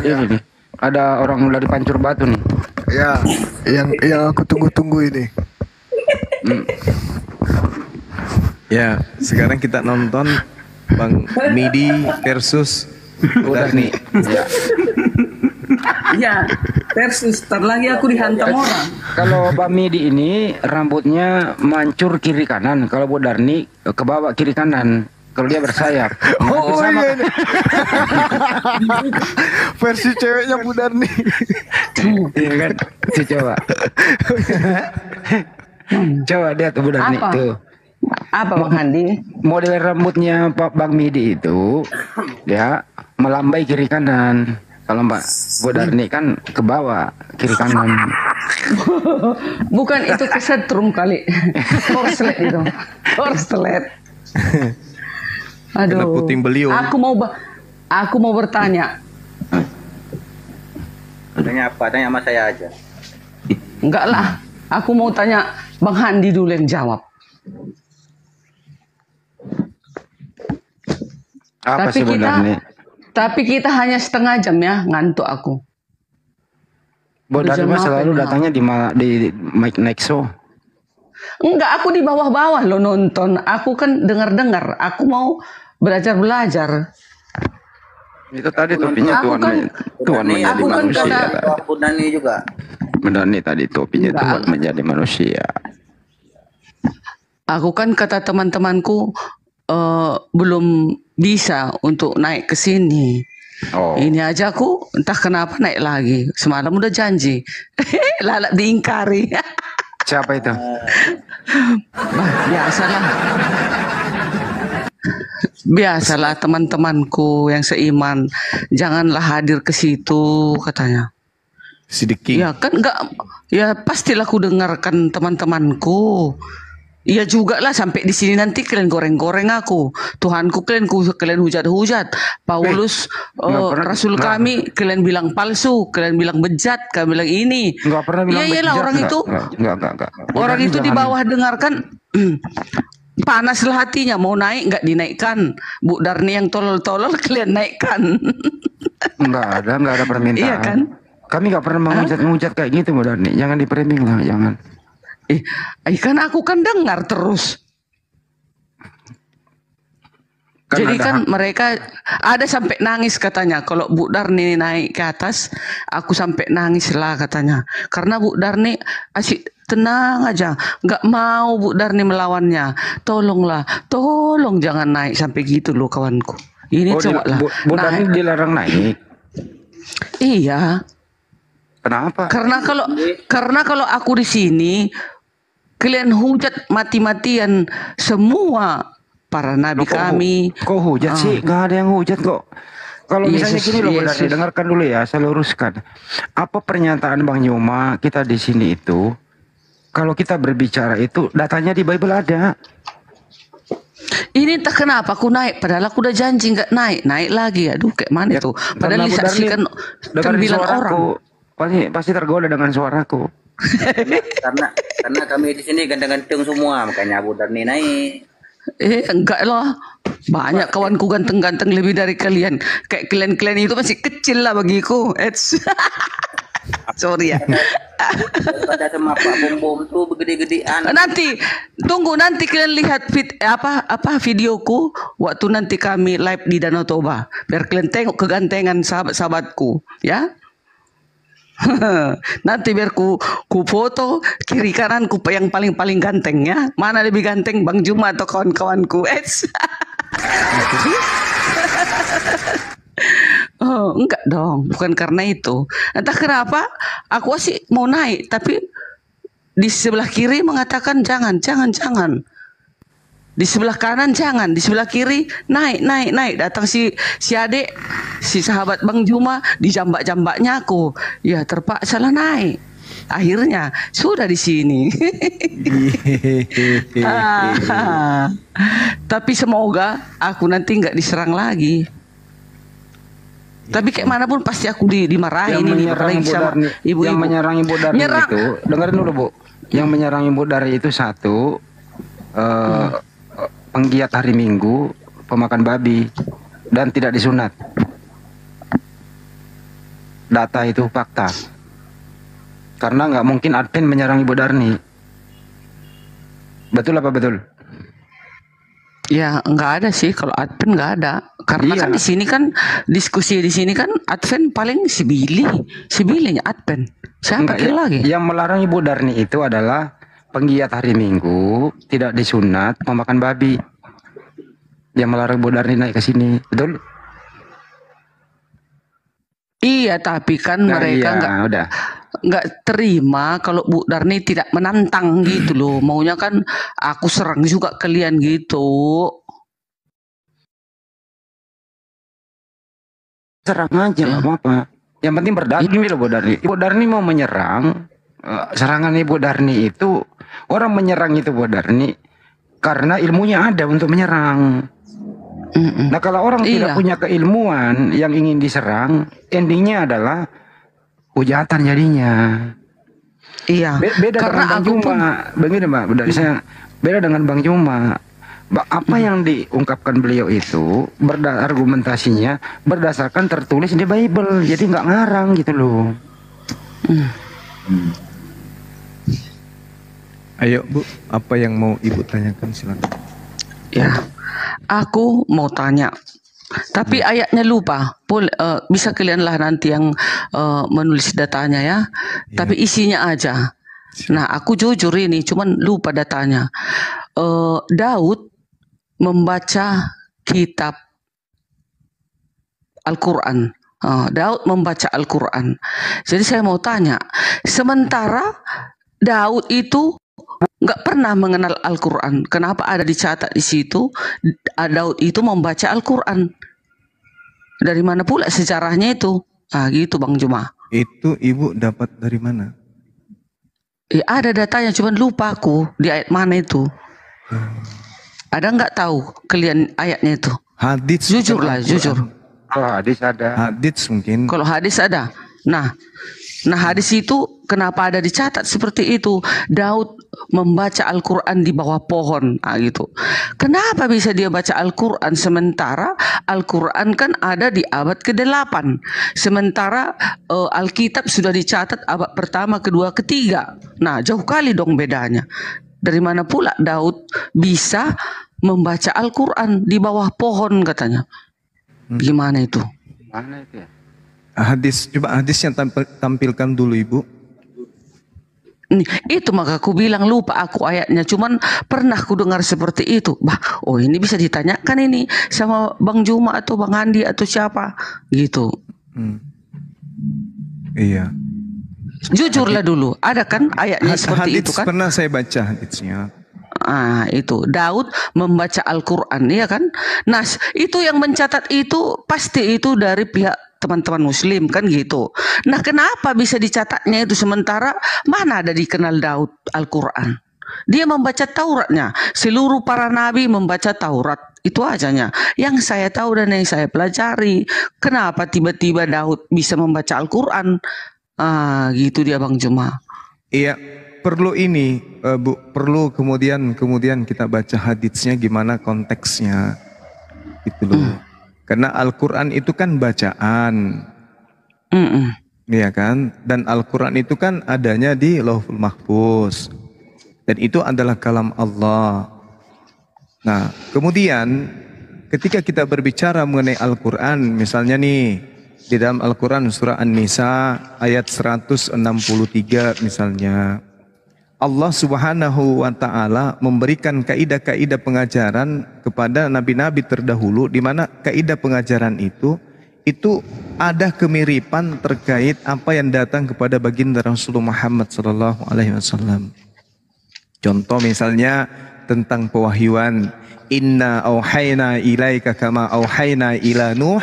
ini nih. Ada orang dari Pancur Batu nih. Ya, yang aku tunggu-tunggu ini. Ya, sekarang kita nonton Bang Midi versus Darni. Ya. Ya, versus lagi aku dihantam orang. Kalau Bang Midi ini rambutnya mancur kiri kanan, kalau Bu Darni ke bawah kiri kanan. Kalau dia bersayap. Oh iya ini. Versi ceweknya Bu Darni. Iya kan? Coba. Coba lihat Bu Darni tuh. Apa Bang Handi? Model rambutnya Pak Bang Midi itu dia melambai kiri kanan. Kalau Mbak Bu Darni kan ke bawah kiri kanan. Bukan, itu kesetrum kali. Korslet itu. Korslet. Aduh. Puting beliung. Aku mau bertanya. Tanya apa? Tanya sama saya aja. Enggak lah. Aku mau tanya Bang Handi dulu yang jawab. Apa sih Bodarni? Tapi kita hanya setengah jam ya, ngantuk aku. Bodarni selalu datangnya di Mike Nexo. Enggak, aku di bawah-bawah lo nonton. Aku kan dengar-dengar. Aku mau belajar-belajar. Itu tadi topinya Tuhan menjadi manusia. Bodarni juga. Bodarni tadi topinya Tuhan menjadi manusia. Aku kan kata teman-temanku belum bisa untuk naik ke sini. Oh. Ini aja aku entah kenapa naik lagi. Semalam udah janji. Lalat diingkari. Siapa itu? Biasalah. Biasalah teman-temanku yang seiman. Janganlah hadir ke situ katanya. Sedikit. Ya kan enggak. Ya pastilah aku dengarkan teman-temanku. Iya juga lah sampai di sini nanti kalian goreng-goreng aku. Tuhanku kalian hujat-hujat. Paulus Rasul kami kalian bilang palsu, kalian bilang bejat, kalian bilang ini. Enggak pernah bilang bejat. Iyalah orang itu. Enggak. Orang itu di bawah dengarkan panaslah hatinya mau naik enggak dinaikkan. Bu Darni yang tolol-tolol kalian naikkan. Enggak ada permintaan. Iya kan? Kami enggak pernah menghujat kayak gitu Bu Darni. Jangan dipriming lah, jangan. Kan aku kan dengar terus. Jadi kan mereka ada sampai nangis katanya. Kalau Bu Darni naik ke atas, aku sampai nangis lah katanya. Karena Bu Darni asyik tenang aja, nggak mau Bu Darni melawannya. Tolong jangan naik sampai gitu loh kawanku. Ini coba lah. Bu Darni dilarang naik. Iya. Kenapa? Karena kalau aku di sini kalian hujat mati-matian semua para nabi kami. Kok hujat sih? Gak ada yang hujat kok. Kalau misalnya gini loh Bu Darni, dengarkan dulu ya, saya luruskan. Apa pernyataan Bang Nyoma kita di sini itu, kalau kita berbicara itu datanya di Bible ada. Ini entah kenapa aku naik, padahal aku udah janji nggak naik lagi. Aduh kayak mana tuh? Padahal disaksikan 9 orang. Pasti tergoda dengan suaraku. karena kami di sini ganteng-ganteng semua, makanya Abu Darni naik. Enggak lah. Banyak kawanku ganteng-ganteng lebih dari kalian. Kayak kalian itu masih kecil lah bagiku. Sorry ya. Pada sama Pak Bom tuh begede-gedean. Nanti kalian lihat videoku waktu nanti kami live di Danau Toba. Biar kalian tengok kegantengan sahabat-sahabatku, ya. Nanti biar ku foto kiri kananku yang paling ganteng ya. Mana lebih ganteng Bang Juma atau kawan-kawanku? Oh, enggak dong, bukan karena itu. Entah kenapa aku sih mau naik, tapi di sebelah kiri mengatakan jangan. Di sebelah kanan jangan, di sebelah kiri naik. Datang si adik, si sahabat Bang Juma, dijambak-jambaknya aku. Ya terpaksa lah naik. Akhirnya sudah di sini. Tapi semoga aku nanti nggak diserang lagi. Tapi kayak mana pun pasti aku dimarahin ini sama ibu-ibu. Yang menyerang Ibu Darni itu, dengerin dulu Bu. Yang menyerang Ibu Darni itu satu, penggiat hari Minggu, pemakan babi, dan tidak disunat. Data itu fakta. Karena nggak mungkin admin menyerang Ibu Darni. Betul apa betul? Ya nggak ada sih, kalau admin nggak ada. Karena kan di sini kan diskusi di sini kan admin paling si Billy-nya admin. Siapa lagi? Yang melarang Ibu Darni itu adalah penggiat hari Minggu, tidak disunat, memakan babi. Yang melarang Ibu Darni naik ke sini, betul? Iya, tapi kan mereka nggak terima kalau Bu Darni tidak menantang gitu loh. Maunya kan aku serang juga kalian gitu. Serang aja nggak apa-apa. Yang penting berdaging loh Bu Darni. Ibu Darni mau menyerang, serangan Ibu Darni itu, orang menyerang itu Bu Darni karena ilmunya ada untuk menyerang. Nah kalau orang tidak punya keilmuan yang ingin diserang, endingnya adalah hujatan jadinya. Iya. Beda Karena dengan Bang aku pun Juma. Begini Mbak, dari saya beda dengan Bang Juma. Apa yang diungkapkan beliau itu argumentasinya berdasarkan tertulis di Bible, jadi nggak ngarang gitu loh. Ayo Bu, apa yang mau Ibu tanyakan silakan. ya, aku mau tanya. Tapi ayatnya lupa. Bisa kalian lah nanti yang menulis datanya ya. Tapi isinya aja. Nah, aku jujur ini cuman lupa datanya. Daud membaca kitab Al-Quran. Daud membaca Al-Quran. Jadi saya mau tanya, sementara Daud itu nggak pernah mengenal Al-Quran, kenapa ada dicatat di situ Daud itu membaca Al-Quran? Dari mana pula sejarahnya itu? Gitu Bang Juma. Itu Ibu dapat dari mana? Ada datanya, cuman lupa aku di ayat mana itu. Ada nggak tahu kalian ayatnya itu? Hadits. Jujur lah, jujur. Kalau hadis ada. Hadits mungkin. Kalau hadis ada. Nah hadis itu kenapa ada dicatat seperti itu? Daud membaca Al-Quran di bawah pohon, gitu. Kenapa bisa dia baca Al-Quran sementara Al-Quran kan ada di abad ke-8, sementara Alkitab sudah dicatat abad pertama, kedua, ketiga. Nah, jauh kali dong bedanya. Dari mana pula Daud bisa membaca Al-Quran di bawah pohon katanya? Gimana itu? Mana itu ya? Hadis, coba hadisnya tampilkan dulu Ibu. Itu maka aku bilang lupa aku ayatnya, cuman pernah aku dengar seperti itu. Ini bisa ditanyakan ini sama Bang Juma atau Bang Andi atau siapa gitu. Iya. Jujurlah dulu, ada kan ayatnya seperti itu kan? Pernah saya baca hadisnya. Itu Daud membaca Al-Quran, ya kan? Nah, itu yang mencatat itu pasti itu dari pihak teman-teman Muslim kan gitu. Nah, kenapa bisa dicatatnya itu sementara mana ada dikenal Daud Al-Quran? Dia membaca Tauratnya. Seluruh para nabi membaca Taurat. Itu ajanya. Yang saya tahu dan yang saya pelajari. Kenapa tiba-tiba Daud bisa membaca Al-Quran? Gitu dia Bang Juma. Iya, perlu ini Bu, perlu kemudian kita baca haditsnya gimana konteksnya. Gitu loh. Karena Al-Quran itu kan bacaan. Iya kan? Dan Al-Quran itu kan adanya di Lauhul Mahfuz. Dan itu adalah kalam Allah. Nah, kemudian ketika kita berbicara mengenai Al-Quran, misalnya nih, di dalam Al-Quran surah An-Nisa ayat 163 misalnya. Allah Subhanahu wa Ta'ala memberikan kaidah-kaidah pengajaran kepada nabi-nabi terdahulu, di mana kaidah pengajaran itu ada kemiripan terkait apa yang datang kepada baginda Rasulullah Muhammad sallallahu alaihi wasallam. Contoh misalnya tentang pewahyuan, inna auhayna ilaika kama auhayna ila Nuh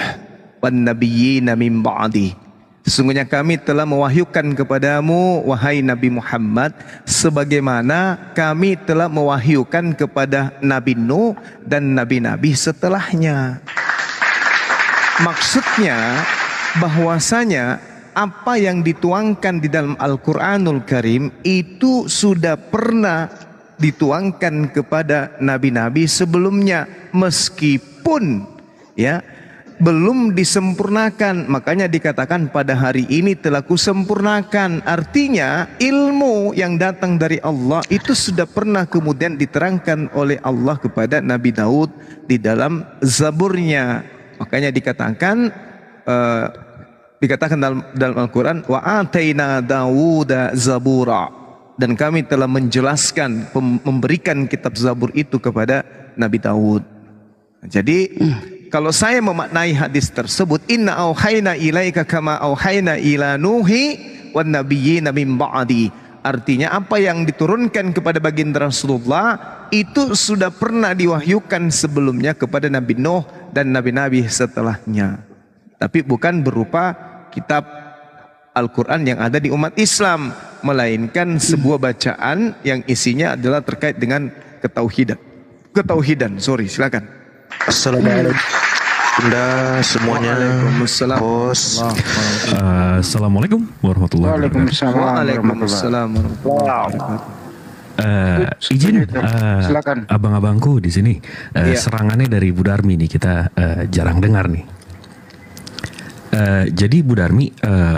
wan nabiyyina min ba'di. Sesungguhnya kami telah mewahyukan kepadamu, wahai Nabi Muhammad, sebagaimana kami telah mewahyukan kepada Nabi Nuh dan nabi-nabi setelahnya. Maksudnya bahwasanya apa yang dituangkan di dalam Al-Quranul Karim itu sudah pernah dituangkan kepada nabi-nabi sebelumnya, meskipun ya belum disempurnakan. Makanya dikatakan pada hari ini telah kusempurnakan. Artinya ilmu yang datang dari Allah itu sudah pernah kemudian diterangkan oleh Allah kepada Nabi Daud di dalam Zaburnya. Makanya dikatakan dalam Al-Quran, wa ataina Dawuda Zabura, dan kami telah menjelaskan, memberikan kitab Zabur itu kepada Nabi Daud. Jadi kalau saya memaknai hadis tersebut, inna auhayna ilaika kama auhayna ila Nuhi wan nabiyyina min ba'di, artinya apa yang diturunkan kepada baginda Rasulullah itu sudah pernah diwahyukan sebelumnya kepada Nabi Nuh dan nabi-nabi setelahnya, tapi bukan berupa kitab Al-Quran yang ada di umat Islam, melainkan sebuah bacaan yang isinya adalah terkait dengan ketauhidan. Silakan. Assalamualaikum. Bunda semuanya. Waalaikumsalam. Bos. Assalamualaikum warahmatullahi wabarakatuh. Waalaikumsalam warahmatullahi wabarakatuh. Izin, silakan. Abang-abangku di sini. Iya. Serangannya dari Bu Darmi nih, kita jarang dengar nih. Jadi Bu Darmi,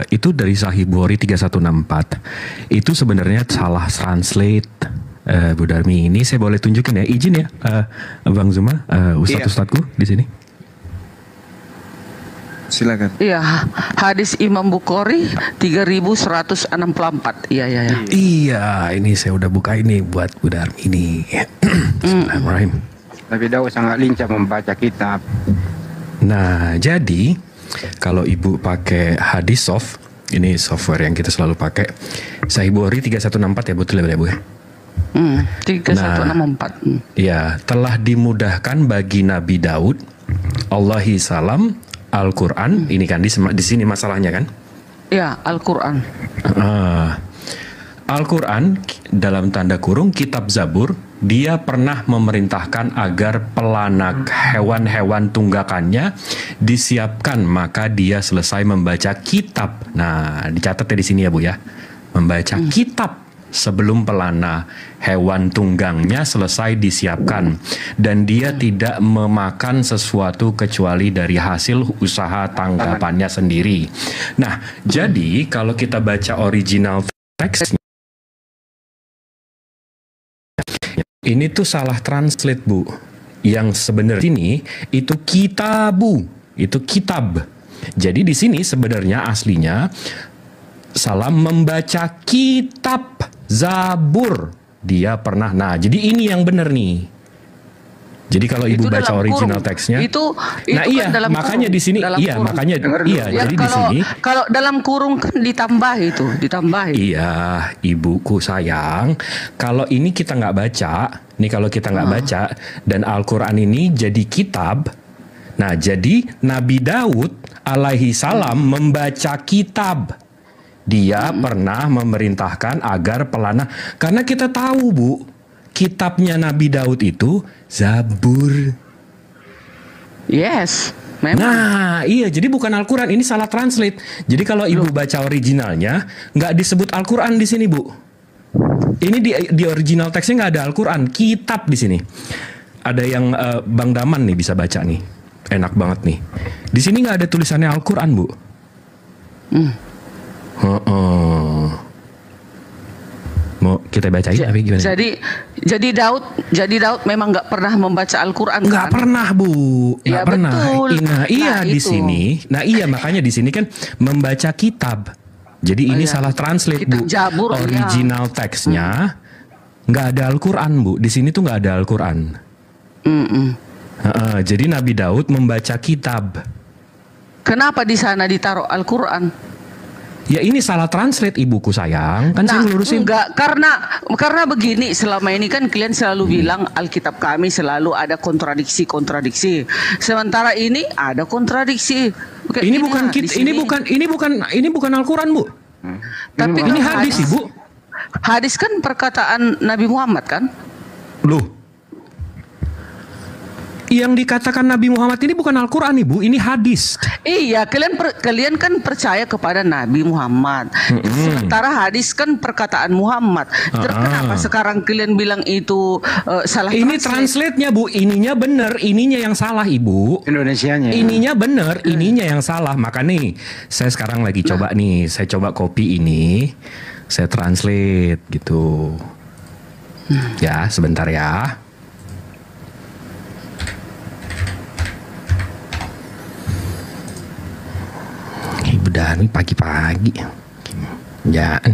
itu dari Sahih Bukhari 3164. Itu sebenarnya salah translate. Bu Darmi ini saya boleh tunjukin ya, izin ya, Bang Zuma, Ustadz-ustadzku di sini. Silakan. Iya, hadis Imam Bukhari 3164. Iya. Iya, ini saya udah buka ini buat Bu Darmi ini. Bismillahirrahmanirrahim. Nabi Daud sangat lincah membaca kitab. Nah, jadi kalau Ibu pakai hadis soft, ini software yang kita selalu pakai. Sahih Bukhari 3164 ya, betul ya Bu ya? 3164. Ya, telah dimudahkan bagi Nabi Daud Allahi salam Al-Quran. Ini kan di sini masalahnya kan? Ya, Al-Quran. Al-Quran dalam tanda kurung kitab Zabur, dia pernah memerintahkan agar pelanak hewan-hewan tunggakannya disiapkan, maka dia selesai membaca kitab. Nah, dicatat ya di sini ya Bu ya. Membaca kitab sebelum pelana hewan tunggangnya selesai disiapkan, dan dia tidak memakan sesuatu kecuali dari hasil usaha tanggapannya sendiri. Nah, jadi kalau kita baca original teksnya, ini tuh salah translate Bu. Yang sebenarnya ini itu kitabu, itu kitab. Jadi di sini sebenarnya aslinya salam membaca kitab Zabur. Dia pernah. Nah, jadi ini yang benar nih. Jadi kalau Ibu baca original teksnya, nah iya, dalam makanya kurung, di sini, iya kurung. Makanya, iya, ya, jadi kalau, di sini. Kalau dalam kurung kan ditambahin. Iya, ibuku sayang. Kalau ini kita nggak baca, nih kalau kita nggak baca, dan Al-Quran ini jadi kitab. Nah, jadi Nabi Daud alaihi salam membaca kitab. Dia pernah memerintahkan agar pelana, karena kita tahu Bu, kitabnya Nabi Daud itu Zabur. Yes, memang. Nah, iya, jadi bukan Al-Quran, ini salah translate. Jadi kalau Ibu baca originalnya, nggak disebut Al-Quran di sini Bu. Ini di original teksnya nggak ada Al-Quran, kitab di sini. Ada yang Bang Daman nih bisa baca nih, enak banget nih. Di sini nggak ada tulisannya Al-Quran Bu. Mau kita bacain tapi gimana? Jadi Daud memang nggak pernah membaca Al-Quran. Nggak pernah Bu, nggak pernah. Betul. Nah, iya di itu. sini. Nah iya makanya di sini kan membaca kitab. Jadi ini salah translate kitab Bu. Jabur, original teksnya nggak ada Al-Quran Bu. Di sini tuh nggak ada Al-Quran. Jadi Nabi Daud membaca kitab. Kenapa di sana ditaruh Al-Quran? Ya ini salah translate ibuku sayang. Kan saya ngelurusin. Enggak, karena begini, selama ini kan kalian selalu bilang Alkitab kami selalu ada kontradiksi. Sementara ini ada kontradiksi. Ini bukan Al-Quran Bu. Tapi ini hadis Ibu. Hadis kan perkataan Nabi Muhammad kan? Loh. Yang dikatakan Nabi Muhammad ini bukan Al-Quran Ibu, ini hadis. Iya, kalian kan percaya kepada Nabi Muhammad. Sementara hadis kan perkataan Muhammad. Kenapa sekarang kalian bilang itu salah? Ini translate-nya Bu, ininya benar, ininya yang salah Ibu. Indonesianya. Ininya benar, ininya yang salah. Maka nih, saya sekarang lagi coba nih, saya coba copy ini, saya translate gitu. Ya, sebentar ya. Udah nih pagi-pagi jangan.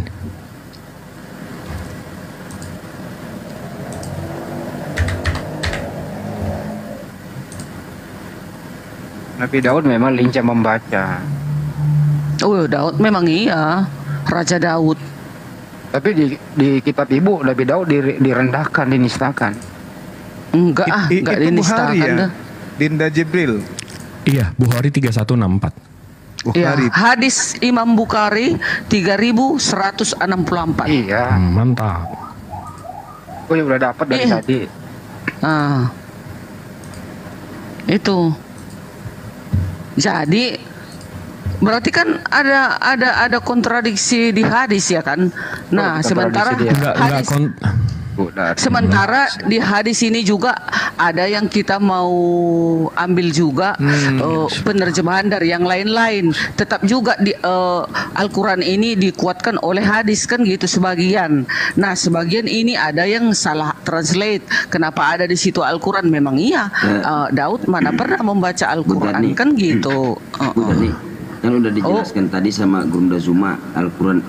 Nabi Daud memang lincah membaca. Oh, Daud memang iya, Raja Daud. Tapi di kitab Ibu Nabi Daud direndahkan, dinistakan. Enggak dinistakan ya? Dinda Jibril. Iya, Bukhari 3164. Ya, hadis Imam Bukhari 3164. Iya. Mantap. Oh ya udah dapat dari tadi. Itu. Jadi berarti kan ada kontradiksi di hadis ya kan. Nah, sementara hadis sementara di hadis ini juga ada yang kita mau ambil juga penerjemahan dari yang lain-lain. Tetap juga di Al-Quran ini dikuatkan oleh hadis kan gitu sebagian. Nah, sebagian ini ada yang salah translate. Kenapa ada di situ Al-Quran? Memang iya. Daud mana pernah membaca Al-Quran kan gitu. Kan udah dijelaskan tadi sama Gunda Zuma,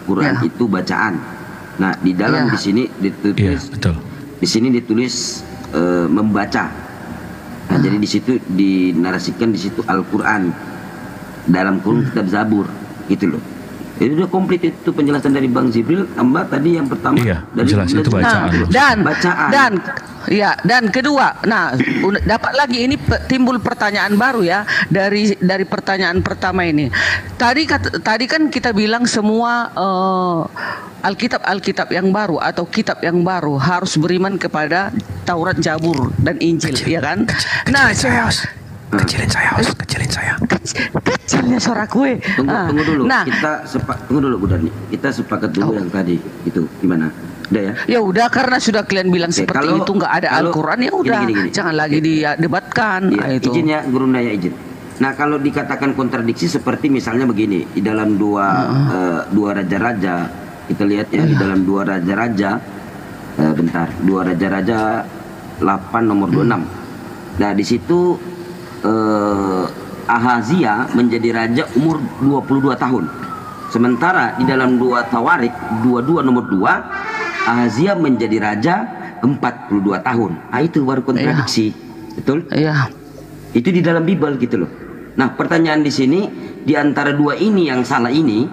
Quran itu bacaan. Nah, di dalam di sini ditulis di sini ditulis membaca. Nah, jadi di situ dinarasikan di situ Al-Qur'an dalam kurung kitab Zabur gitu loh. Itu udah komplit itu penjelasan dari Bang Jibril. Amba tadi yang pertama dari jelas itu bacaan. Dan kedua, nah dapat lagi ini timbul pertanyaan baru ya dari pertanyaan pertama ini. Tadi kan kita bilang semua Alkitab yang baru atau kitab yang baru harus beriman kepada Taurat, Zabur dan Injil, ya kan? Nah, kecilin saya. Kecilnya suara gue. Tunggu dulu. Nah, tunggu dulu Bu Darni. Kita sepakat dulu yang tadi itu gimana? Udah ya? Ya udah, karena sudah kalian bilang seperti itu nggak ada Al-Quran, ya udah jangan lagi didebatkan. Itu. Izin ya, Guru Naya izin. Nah, kalau dikatakan kontradiksi seperti misalnya begini, di dalam dua raja-raja kita lihat ya, di dalam dua raja-raja dua raja-raja 8 nomor 26. Nah, di situ Ahazia menjadi raja umur 22 tahun. Sementara di dalam dua Tawarik 22 nomor 2 Ahazia menjadi raja 42 tahun. Nah, itu baru kontradiksi. Betul? Iya. Itu di dalam Bible gitu loh. Nah, pertanyaan di sini, di antara dua ini yang salah ini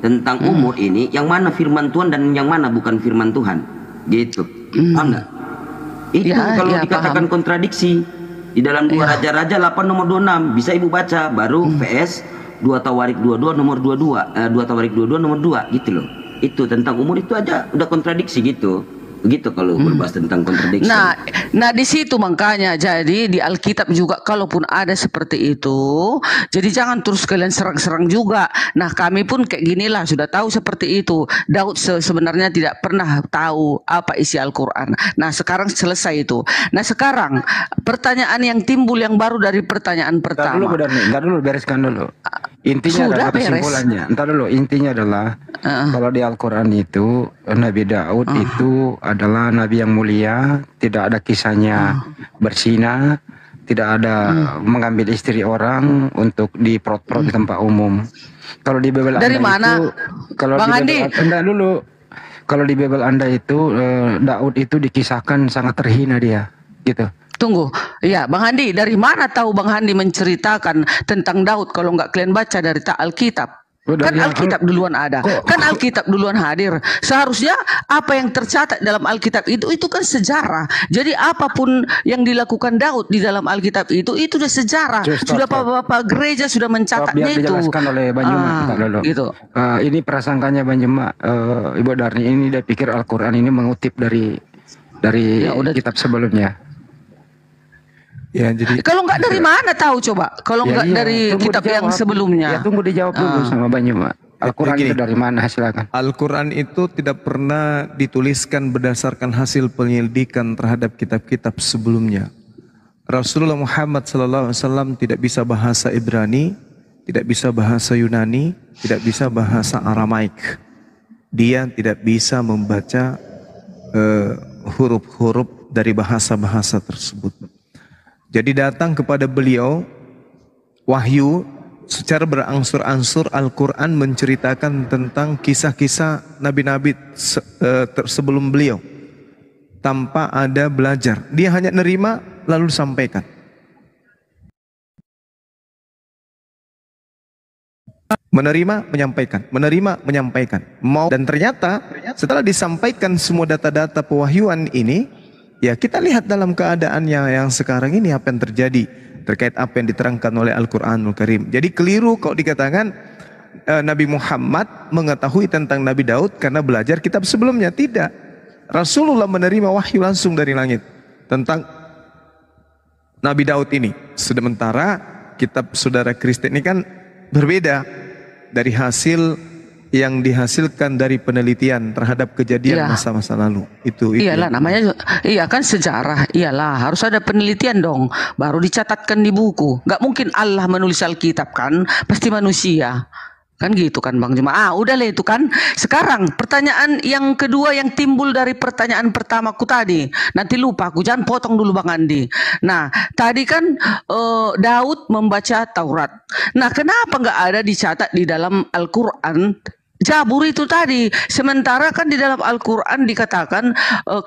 tentang umur ini, yang mana firman Tuhan dan yang mana bukan firman Tuhan? Gitu. Paham nggak? Itu kalau dikatakan kontradiksi di dalam dua raja-raja 8 nomor 26 bisa Ibu baca, baru VS 2 Tawarik 22 nomor 22 2 Tawarik 22 nomor 2 gitu loh. Itu tentang umur itu aja udah kontradiksi gitu. Begitu kalau berbahas tentang kontradiksi. Nah di situ makanya jadi di Alkitab juga kalaupun ada seperti itu, jadi jangan terus kalian serang-serang juga. Nah, kami pun kayak ginilah sudah tahu seperti itu. Daud sebenarnya tidak pernah tahu apa isi Al-Quran. Nah, sekarang selesai itu. Nah, sekarang pertanyaan yang timbul yang baru dari pertanyaan pertama. Entar dulu bereskan dulu. Intinya adalah kesimpulannya. Entar dulu, intinya adalah kalau di Al-Quran itu Nabi Daud itu adalah nabi yang mulia, tidak ada kisahnya berzina, tidak ada mengambil istri orang untuk diprot-prot di tempat umum. Kalau di Bible dari Anda mana? itu, kalau Bang di Andi, Anda dulu, kalau di Bible Anda itu Daud itu dikisahkan sangat terhina dia, gitu. Tunggu, ya Bang Handi, dari mana tahu Bang Handi menceritakan tentang Daud kalau nggak kalian baca dari Alkitab? Kan Alkitab duluan ada, kan Alkitab duluan hadir. Seharusnya apa yang tercatat dalam Alkitab itu kan sejarah. Jadi apapun yang dilakukan Daud di dalam Alkitab itu sudah sejarah. Sudah bapak-bapak gereja sudah mencatatnya itu. Dijelaskan oleh Banjuma gitu. Ini prasangkanya Banjuma, Ibu Darni ini dia pikir Al-Quran ini mengutip dari kitab sebelumnya. Ya, jadi kalau nggak dari mana tahu coba? Kalau nggak dari kitab yang sebelumnya. Ya tunggu dijawab dulu sama Banyu, Al-Quran itu dari mana? Silakan. Al-Quran itu tidak pernah dituliskan berdasarkan hasil penyelidikan terhadap kitab-kitab sebelumnya. Rasulullah Muhammad SAW tidak bisa bahasa Ibrani, tidak bisa bahasa Yunani, tidak bisa bahasa Aramaik. Dia tidak bisa membaca huruf-huruf dari bahasa-bahasa tersebut. Jadi datang kepada beliau wahyu secara berangsur-angsur. Al-Quran menceritakan tentang kisah-kisah nabi-nabi sebelum beliau tanpa ada belajar. Dia hanya nerima lalu sampaikan. Menerima, menyampaikan, menerima, menyampaikan. Dan ternyata setelah disampaikan semua data-data pewahyuan ini, ya kita lihat dalam keadaannya yang sekarang ini apa yang terjadi terkait apa yang diterangkan oleh Al-Quranul Karim. Jadi keliru kalau dikatakan Nabi Muhammad mengetahui tentang Nabi Daud karena belajar kitab sebelumnya. Tidak. Rasulullah menerima wahyu langsung dari langit tentang Nabi Daud ini. Sementara kitab saudara Kristen ini kan berbeda dari hasil yang dihasilkan dari penelitian terhadap kejadian Iya. masa-masa lalu. Itu Iyalah namanya, iya kan sejarah, iyalah harus ada penelitian dong, baru dicatatkan di buku. Gak mungkin Allah menulis Alkitab kan, pasti manusia. Kan gitu kan Bang Juma. Udah lah itu kan. Sekarang pertanyaan yang kedua yang timbul dari pertanyaan pertamaku tadi. Nanti lupa aku, jangan potong dulu Bang Andi. Nah tadi kan Daud membaca Taurat. Nah kenapa nggak ada dicatat di dalam Al-Quran Jabur itu tadi? Sementara kan di dalam Al-Quran dikatakan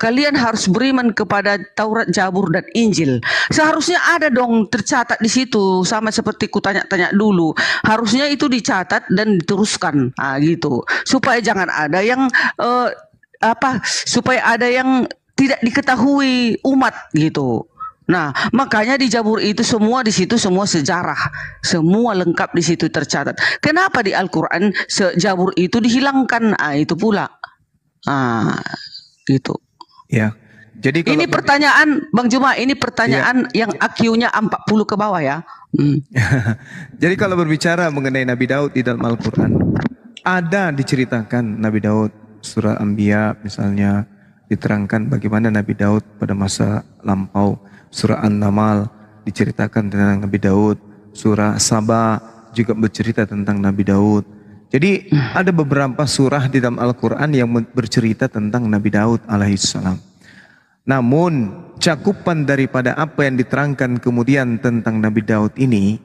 kalian harus beriman kepada Taurat, Jabur dan Injil. Seharusnya ada dong tercatat di situ, sama seperti kutanya-tanya dulu. Harusnya itu dicatat dan diteruskan, gitu. Supaya jangan ada yang supaya ada yang tidak diketahui umat gitu. Nah, makanya di Jabur itu semua di situ semua sejarah, semua lengkap di situ tercatat. Kenapa di Al-Qur'an Jabur itu dihilangkan? Itu pula. Gitu. Ya. Jadi kalau ini pertanyaan Bang Juma, ini pertanyaan yang IQ-nya 40 ke bawah ya. Jadi kalau berbicara mengenai Nabi Daud di dalam Al-Qur'an, ada diceritakan Nabi Daud, surah Anbiya misalnya diterangkan bagaimana Nabi Daud pada masa lampau. Surah An-Naml diceritakan tentang Nabi Daud. Surah Saba juga bercerita tentang Nabi Daud. Jadi ada beberapa surah di dalam Al-Quran yang bercerita tentang Nabi Daud alaihissalam. Namun cakupan daripada apa yang diterangkan kemudian tentang Nabi Daud ini,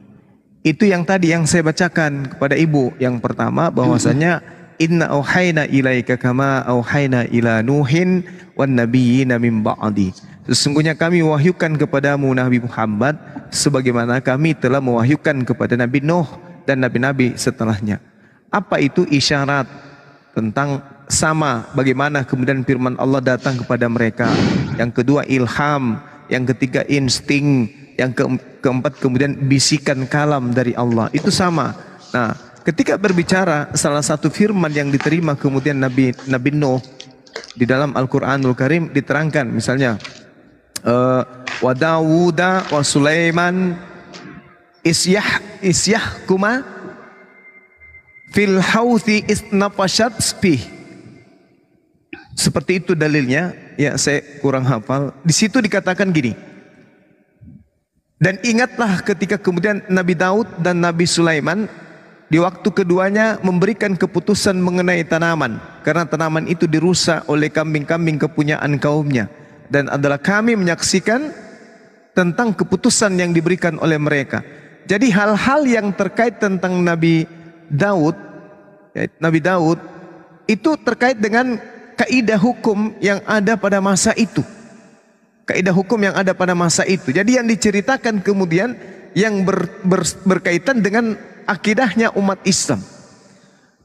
itu yang tadi yang saya bacakan kepada ibu. Yang pertama bahwasanya inna auhayna ilaika kama auhayna ila Nuhin wan nabiyyina min ba'di. Sesungguhnya kami wahyukan kepadamu Nabi Muhammad sebagaimana kami telah mewahyukan kepada Nabi Nuh dan nabi-nabi setelahnya. Apa itu isyarat tentang sama bagaimana kemudian firman Allah datang kepada mereka. Yang kedua ilham, yang ketiga insting, yang keempat kemudian bisikan kalam dari Allah. Itu sama. Nah, ketika berbicara salah satu firman yang diterima kemudian Nabi Nuh di dalam Al-Qur'anul Karim diterangkan misalnya wa Dawuda wa Sulaiman isyahkuma fil hauthi isnafashat spih. Seperti itu dalilnya. Ya saya kurang hafal. Di situ dikatakan gini. Dan ingatlah ketika kemudian Nabi Daud dan Nabi Sulaiman di waktu keduanya memberikan keputusan mengenai tanaman, karena tanaman itu dirusak oleh kambing-kambing kepunyaan kaumnya. Dan adalah kami menyaksikan tentang keputusan yang diberikan oleh mereka. Jadi hal-hal yang terkait tentang Nabi Daud itu terkait dengan kaidah hukum yang ada pada masa itu. Kaidah hukum yang ada pada masa itu. Jadi yang diceritakan kemudian yang berkaitan dengan akidahnya umat Islam.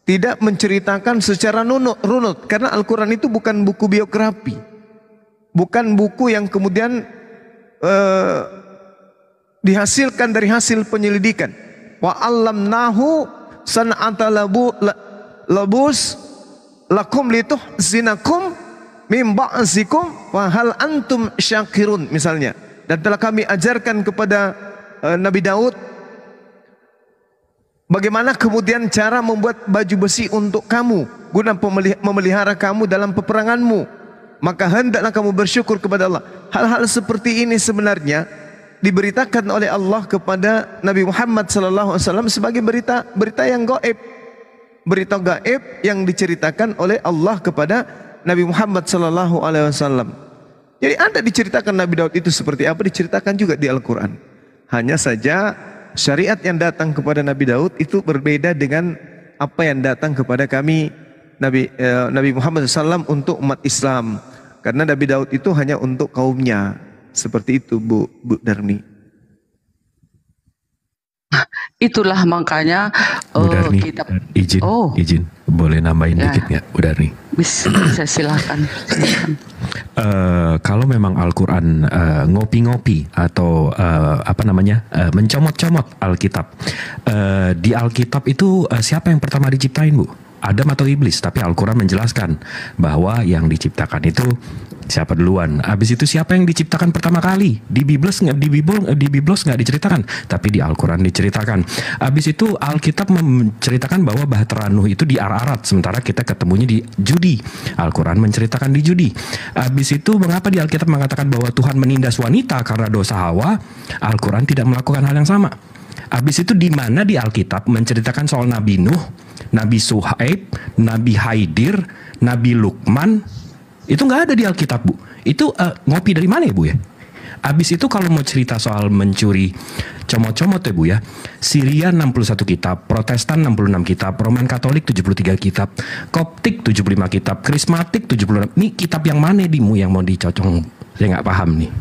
Tidak menceritakan secara runut. Karena Al-Quran itu bukan buku biografi. Bukan buku yang kemudian dihasilkan dari hasil penyelidikan. Wa 'allamnahu san'ata labus lakum lituhzinakum min ba'zikum wa hal antum syakirun misalnya. Dan telah kami ajarkan kepada Nabi Daud bagaimana kemudian cara membuat baju besi untuk kamu guna memelihara kamu dalam peperanganmu. Maka hendaklah kamu bersyukur kepada Allah. Hal-hal seperti ini sebenarnya diberitakan oleh Allah kepada Nabi Muhammad SAW sebagai berita yang gaib. Berita gaib yang diceritakan oleh Allah kepada Nabi Muhammad SAW. Jadi ada diceritakan Nabi Daud itu seperti apa, diceritakan juga di Al-Quran. Hanya saja syariat yang datang kepada Nabi Daud itu berbeda dengan apa yang datang kepada kami Nabi Muhammad SAW untuk umat Islam. Karena Nabi Daud itu hanya untuk kaumnya. Seperti itu Bu Darni. Itulah makanya Bu Darni, izin boleh nambahin dikit nggak Bu Darni? Bisa silakan. Kalau memang Al-Quran ngopi-ngopi atau mencomot-comot Alkitab, di Alkitab itu siapa yang pertama diciptain Bu? Adam atau iblis, tapi Al-Quran menjelaskan bahwa yang diciptakan itu siapa duluan. Habis itu siapa yang diciptakan pertama kali? Di Biblos nggak diceritakan, tapi di Al-Quran diceritakan. Habis itu Alkitab menceritakan bahwa Bahtera Nuh itu di Ararat, sementara kita ketemunya di judi. Al-Quran menceritakan di judi. Habis itu mengapa di Alkitab mengatakan bahwa Tuhan menindas wanita karena dosa Hawa? Al-Quran tidak melakukan hal yang sama. Habis itu di mana di Alkitab menceritakan soal Nabi Nuh, Nabi Suhaib, Nabi Haidir, Nabi Lukman? Itu nggak ada di Alkitab, Bu. Itu ngopi dari mana ya, Bu ya? Habis itu kalau mau cerita soal mencuri comot-comot ya, Bu ya. Syria 61 kitab, Protestan 66 kitab, Roman Katolik 73 kitab, Koptik 75 kitab, Krismatik 76. Ini kitab yang mana dimu yang mau dicocong? Saya nggak paham nih.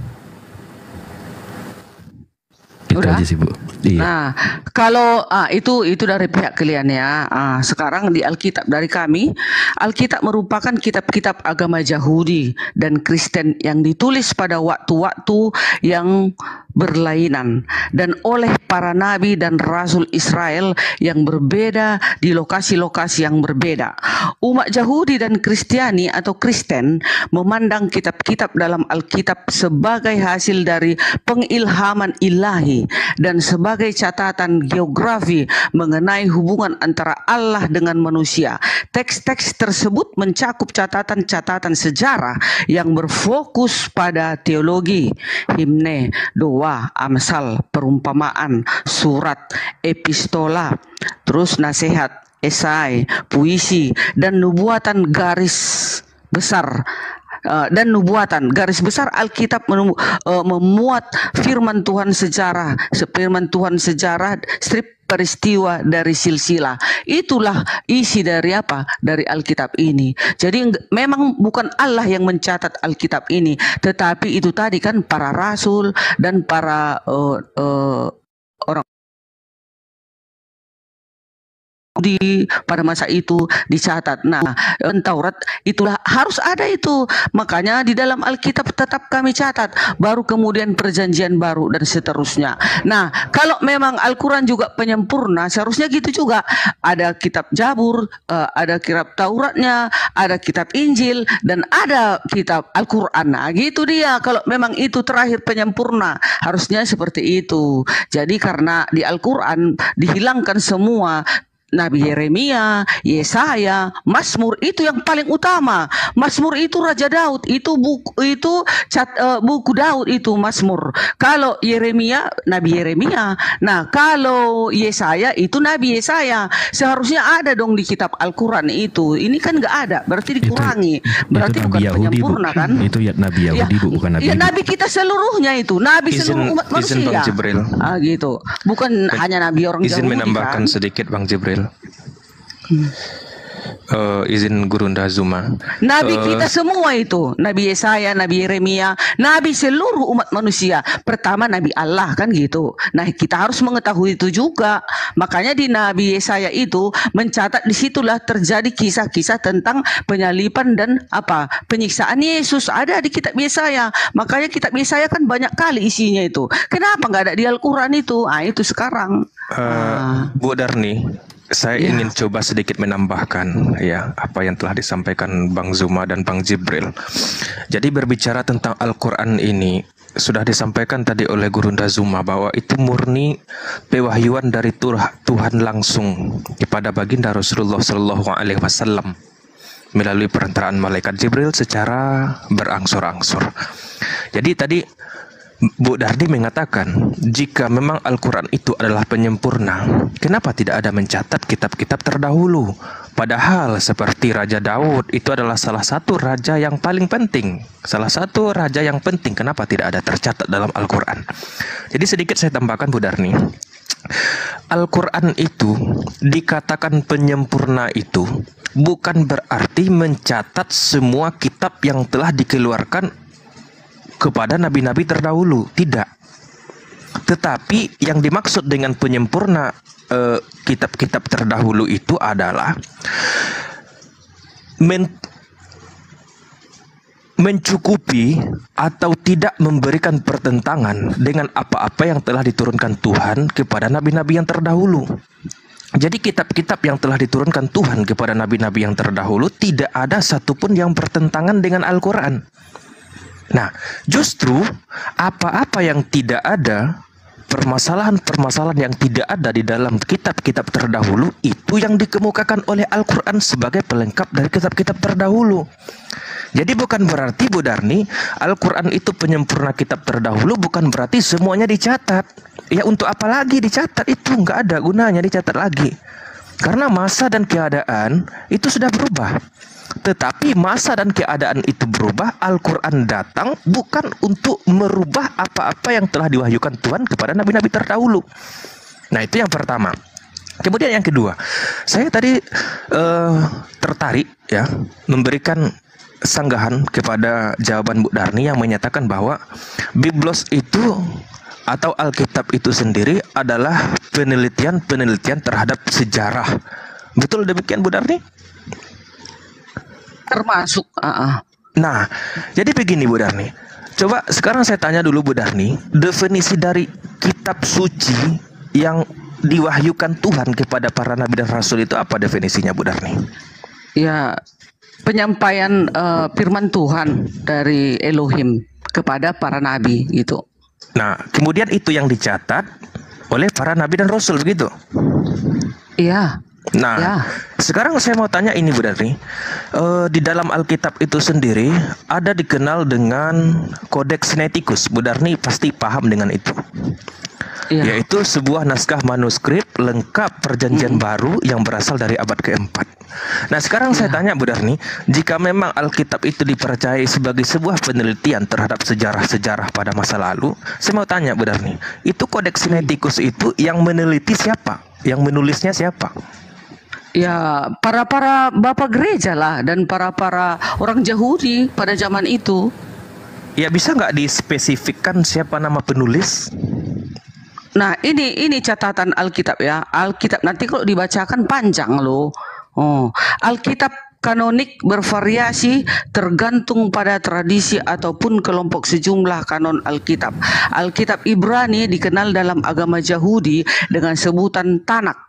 Itu Udah? aja sih, Bu. Iya. Nah, kalau itu dari pihak kalian ya. Sekarang di Alkitab dari kami, Alkitab merupakan kitab-kitab agama Yahudi dan Kristen yang ditulis pada waktu-waktu yang berlainan dan oleh para nabi dan rasul Israel yang berbeda di lokasi-lokasi yang berbeda. Umat Yahudi dan Kristiani atau Kristen memandang kitab-kitab dalam Alkitab sebagai hasil dari pengilhaman ilahi dan sebagai catatan geografi mengenai hubungan antara Allah dengan manusia. Teks-teks tersebut mencakup catatan-catatan sejarah yang berfokus pada teologi, himne, doa, amsal, perumpamaan, surat, epistola, terus nasihat, esai, puisi, dan nubuatan garis besar. Alkitab memuat firman Tuhan sejarah, strip peristiwa dari silsilah. Itulah isi dari apa? Dari Alkitab ini. Jadi memang bukan Allah yang mencatat Alkitab ini, tetapi itu tadi kan para rasul dan para orang di pada masa itu dicatat. Nah, Taurat itulah harus ada itu. Makanya di dalam Alkitab tetap kami catat, baru kemudian perjanjian baru dan seterusnya. Nah, kalau memang Al-Quran juga penyempurna, seharusnya gitu juga. Ada kitab Zabur, ada kitab Tauratnya, ada kitab Injil, dan ada kitab Al-Quran. Nah, gitu dia. Kalau memang itu terakhir penyempurna, harusnya seperti itu. Jadi karena di Al-Quran dihilangkan semua, Nabi Yeremia, Yesaya, Mazmur itu yang paling utama. Mazmur itu Raja Daud, itu buku Daud itu Mazmur. Kalau Yeremia, Nabi Yeremia. Nah, kalau Yesaya itu Nabi Yesaya. Seharusnya ada dong di kitab Al-Quran itu. Ini kan nggak ada, berarti dikurangi. Berarti bukan penyempurna kan? Itu ya Nabi Yahudi, Bu, bukan Nabi. Ya, Nabi kita seluruhnya itu, Nabi seluruh umat manusia. Izin Bang Jibril. Gitu. Bukan hanya Nabi orang Izin Yahudi, menambahkan kan? sedikit Bang Jibril. Izin Gurunda Zuma. Nabi kita semua itu, Nabi Yesaya, Nabi Yeremia, Nabi seluruh umat manusia. Pertama Nabi Allah kan gitu. Nah, kita harus mengetahui itu juga. Makanya di Nabi Yesaya itu mencatat disitulah terjadi kisah-kisah tentang penyaliban dan penyiksaan Yesus, ada di kitab Yesaya. Makanya kitab Yesaya kan banyak kali isinya itu. Kenapa nggak ada di Al-Quran itu? Itu sekarang. Bu Darni, saya ingin coba sedikit menambahkan ya apa yang telah disampaikan Bang Zuma dan Bang Jibril. Jadi berbicara tentang Al-Quran ini sudah disampaikan tadi oleh Gurunda Zuma bahwa itu murni pewahyuan dari Tuhan langsung kepada baginda Rasulullah Shallallahu Alaihi Wasallam melalui perantaraan malaikat Jibril secara berangsur-angsur. Jadi tadi Bu Dardi mengatakan, jika memang Al-Quran itu adalah penyempurna, kenapa tidak ada mencatat kitab-kitab terdahulu? Padahal seperti Raja Daud itu adalah salah satu raja yang paling penting. Kenapa tidak ada tercatat dalam Al-Quran? Jadi sedikit saya tambahkan Bu Darni. Al-Quran itu dikatakan penyempurna itu bukan berarti mencatat semua kitab yang telah dikeluarkan kepada nabi-nabi terdahulu, tidak. Tetapi yang dimaksud dengan penyempurna kitab-kitab terdahulu itu adalah mencukupi atau tidak memberikan pertentangan dengan apa-apa yang telah diturunkan Tuhan kepada nabi-nabi yang terdahulu. Jadi kitab-kitab yang telah diturunkan Tuhan kepada nabi-nabi yang terdahulu tidak ada satupun yang bertentangan dengan Al-Quran. Nah, justru apa-apa yang tidak ada, permasalahan-permasalahan yang tidak ada di dalam kitab-kitab terdahulu, itu yang dikemukakan oleh Al-Quran sebagai pelengkap dari kitab-kitab terdahulu. Jadi bukan berarti Bu Darni, Al-Quran itu penyempurna kitab terdahulu, bukan berarti semuanya dicatat. Ya untuk apa lagi dicatat? Itu nggak ada gunanya dicatat lagi. Karena masa dan keadaan itu sudah berubah. Tetapi masa dan keadaan itu berubah, Al-Quran datang bukan untuk merubah apa-apa yang telah diwahyukan Tuhan kepada nabi-nabi terdahulu. Nah itu yang pertama. Kemudian yang kedua, saya tadi tertarik ya memberikan sanggahan kepada jawaban Bu Darni yang menyatakan bahwa Biblos itu atau Alkitab itu sendiri adalah penelitian-penelitian terhadap sejarah. Betul demikian Bu Darni? Termasuk. Nah, jadi begini Bu Darni. Coba sekarang saya tanya dulu Bu Darni, definisi dari kitab suci yang diwahyukan Tuhan kepada para nabi dan rasul itu apa definisinya Bu Darni? Ya, penyampaian firman Tuhan dari Elohim kepada para nabi gitu. Nah, kemudian itu yang dicatat oleh para nabi dan rasul begitu? Iya. Nah, ya. Sekarang saya mau tanya ini Bu Darni, di dalam Alkitab itu sendiri ada dikenal dengan Codex Sinaiticus. Bu Darni pasti paham dengan itu. Ya. Yaitu sebuah naskah manuskrip lengkap perjanjian baru yang berasal dari abad keempat. Nah sekarang saya tanya Bu Darni, jika memang Alkitab itu dipercayai sebagai sebuah penelitian terhadap sejarah-sejarah pada masa lalu, saya mau tanya Bu Darni, itu Codex Sinaiticus itu yang meneliti siapa? Yang menulisnya siapa? Ya para bapak gereja lah dan para orang Yahudi pada zaman itu. Ya bisa nggak dispesifikkan siapa nama penulis? Nah ini catatan Alkitab ya. Alkitab nanti kalau dibacakan panjang loh. Alkitab kanonik bervariasi tergantung pada tradisi ataupun kelompok sejumlah kanon Alkitab. Alkitab Ibrani dikenal dalam agama Yahudi dengan sebutan Tanak.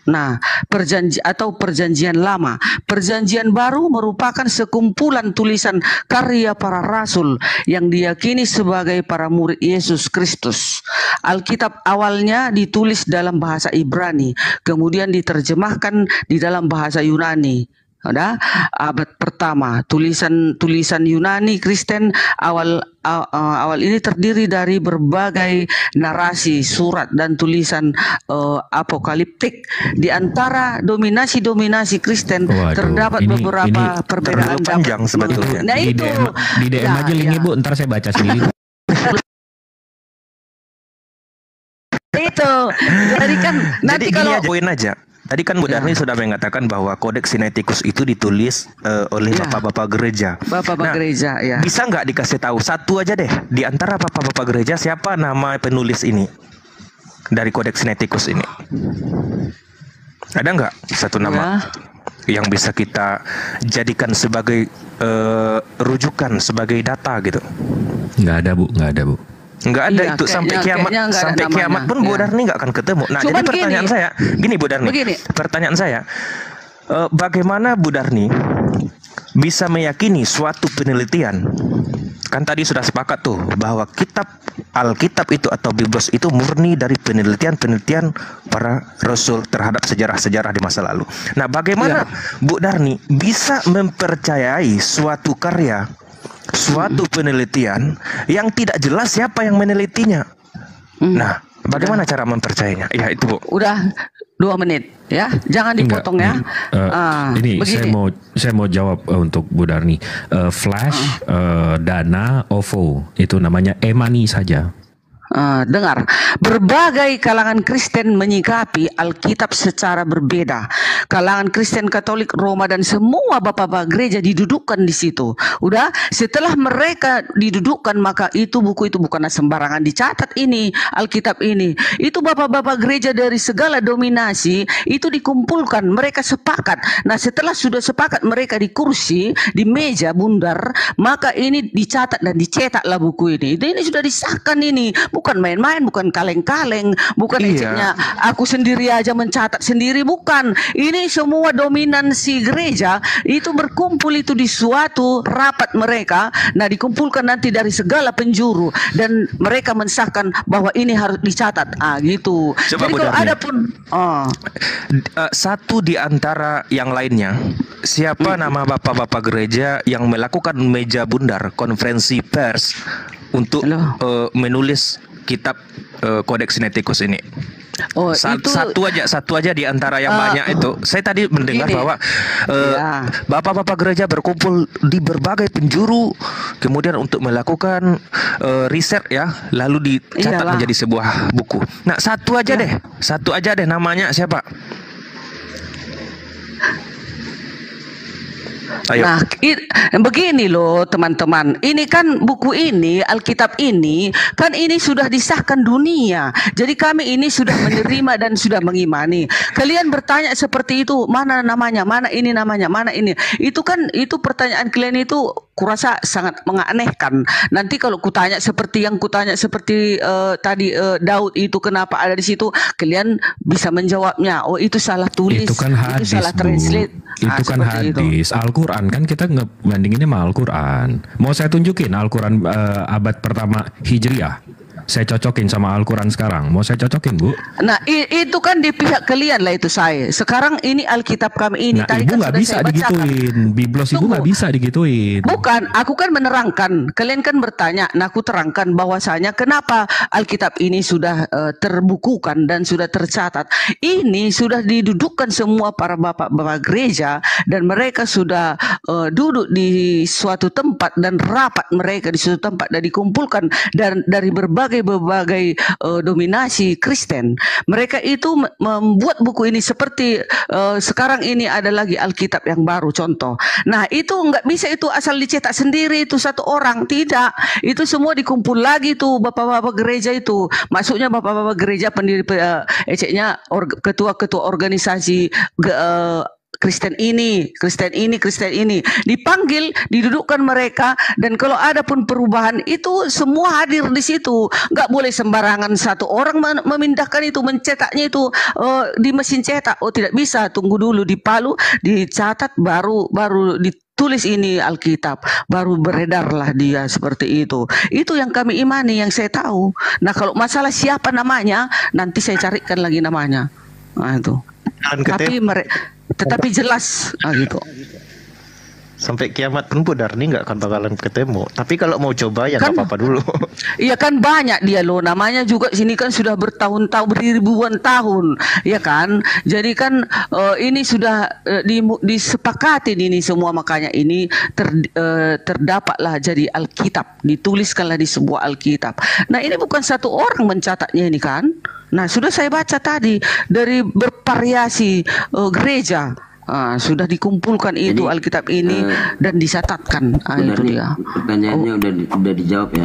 Nah, perjanjian lama. Perjanjian baru merupakan sekumpulan tulisan karya para rasul yang diyakini sebagai para murid Yesus Kristus. Alkitab awalnya ditulis dalam bahasa Ibrani, kemudian diterjemahkan di dalam bahasa Yunani. Abad pertama, tulisan Yunani Kristen awal ini terdiri dari berbagai narasi, surat dan tulisan apokaliptik. Di antara dominasi Kristen terdapat beberapa perbedaan panjang sebetulnya. Nah itu di DM aja linknya Bu, ntar saya baca sendiri. Itu jadi kan nanti kalau poin aja. Tadi kan Bu Darni sudah mengatakan bahwa Codex Sinaiticus itu ditulis oleh bapak-bapak gereja. Bapak-bapak gereja, ya. Bisa nggak dikasih tahu satu aja deh di antara bapak-bapak gereja siapa nama penulis ini dari Codex Sinaiticus ini? Ada nggak satu nama yang bisa kita jadikan sebagai rujukan, sebagai data gitu? Nggak ada Bu, nggak ada Bu. Nggak ada itu sampai kiamat pun Bu Darni nggak akan ketemu. Nah, cuman jadi pertanyaan saya gini Bu Darni, pertanyaan saya, bagaimana Bu Darni bisa meyakini suatu penelitian? Kan tadi sudah sepakat tuh bahwa Alkitab itu atau Biblos itu murni dari penelitian para rasul terhadap sejarah-sejarah di masa lalu. Nah, bagaimana Bu Darni bisa mempercayai suatu karya, suatu penelitian yang tidak jelas siapa yang menelitinya? Nah, bagaimana cara mempercayainya? Ya itu Bu. Udah 2 menit ya, jangan dipotong ya. Ini saya mau jawab untuk Bu Darni. Flash, Dana, OVO itu namanya e-money saja. Dengar, berbagai kalangan Kristen menyikapi Alkitab secara berbeda. Kalangan Kristen Katolik Roma dan semua bapak-bapak gereja didudukkan di situ. Udah, setelah mereka didudukkan maka buku itu bukanlah sembarangan dicatat ini Alkitab ini. Itu bapak-bapak gereja dari segala dominasi itu dikumpulkan, mereka sepakat. Nah, setelah sudah sepakat mereka di kursi, di meja bundar, maka ini dicatat dan dicetaklah buku ini. Ini sudah disahkan ini bukan main-main, bukan kaleng-kaleng, bukan eceknya aku sendiri aja mencatat sendiri, bukan. Ini semua dominansi gereja itu berkumpul itu di suatu rapat mereka. Nah, dikumpulkan nanti dari segala penjuru dan mereka mensahkan bahwa ini harus dicatat. Gitu. Coba Jadi Bu kalau Darni. ada pun satu di antara yang lainnya, siapa nama bapak-bapak gereja yang melakukan meja bundar konferensi pers untuk menulis kitab Codex Sinaiticus ini? Satu aja di antara yang banyak itu. Saya tadi mendengar bahwa bapak-bapak gereja berkumpul di berbagai penjuru, kemudian untuk melakukan riset ya, lalu dicatat menjadi sebuah buku. Nah, satu aja deh namanya siapa? Ayo. Nah, begini loh teman-teman. Ini kan buku ini, Alkitab ini, kan ini sudah disahkan dunia. Jadi kami ini sudah menerima dan sudah mengimani. Kalian bertanya seperti itu, mana namanya, mana ini namanya, mana ini. Itu kan, itu pertanyaan kalian itu kurasa sangat menganehkan. Nanti kalau kutanya seperti yang kutanya seperti tadi Daud itu kenapa ada di situ, kalian bisa menjawabnya. Oh, itu salah tulis, Itu kan hadis, itu salah Bu. translate. Itu kan hadis. Al-Quran kan kita ngebandinginnya sama Al-Quran. Mau saya tunjukin Al-Quran abad pertama Hijriah. Saya cocokin sama Al-Quran sekarang. Mau saya cocokin, Bu? Nah, itu kan di pihak kalian lah itu saya. Sekarang ini Alkitab kami ini. Nah, tadi Ibu kan nggak sudah bisa saya bacakan. digituin. Biblos Ibu nggak bisa digituin. Bukan, aku kan menerangkan. Kalian kan bertanya, nah aku terangkan bahwasanya kenapa Alkitab ini sudah terbukukan dan sudah tercatat. Ini sudah didudukkan semua para bapak-bapak gereja dan mereka sudah duduk di suatu tempat dan rapat mereka di suatu tempat dan dikumpulkan dan dari berbagai dominasi Kristen. Mereka itu membuat buku ini seperti sekarang ini ada lagi Alkitab yang baru contoh. Nah, itu nggak bisa itu asal dicetak sendiri itu satu orang, tidak. Itu semua dikumpul lagi tuh bapak-bapak gereja itu. Maksudnya bapak-bapak gereja pendiri ketua-ketua organisasi Kristen ini dipanggil, didudukkan mereka, dan kalau ada pun perubahan itu semua hadir di situ. Nggak boleh sembarangan satu orang memindahkan itu, mencetaknya itu di mesin cetak. Oh, tidak bisa, tunggu dulu dipalu, dicatat, baru ditulis ini Alkitab, baru beredarlah dia seperti itu. Itu yang kami imani, yang saya tahu. Nah, kalau masalah siapa namanya, nanti saya carikan lagi namanya. Nah, itu. Tetapi jelas gitu. Sampai kiamat pun Bu Darni nggak akan bakalan ketemu. Tapi kalau mau coba ya nggak apa-apa dulu. Iya kan banyak dia loh, namanya juga sini kan sudah bertahun-tahun, beribuan tahun, ya kan. Jadi kan ini sudah disepakati ini semua, makanya ini terdapatlah jadi Alkitab, dituliskanlah di sebuah Alkitab. Nah, ini bukan satu orang mencatatnya ini kan. Nah, sudah saya baca tadi dari bervariasi gereja. Sudah dikumpulkan itu Alkitab ini dan dicatatkan. Itu dia. Pertanyaannya udah dijawab ya.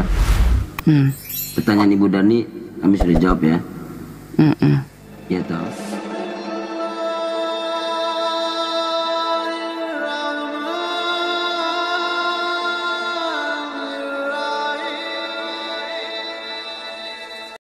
Pertanyaan Ibu Darni kami sudah jawab ya. Ya tahu.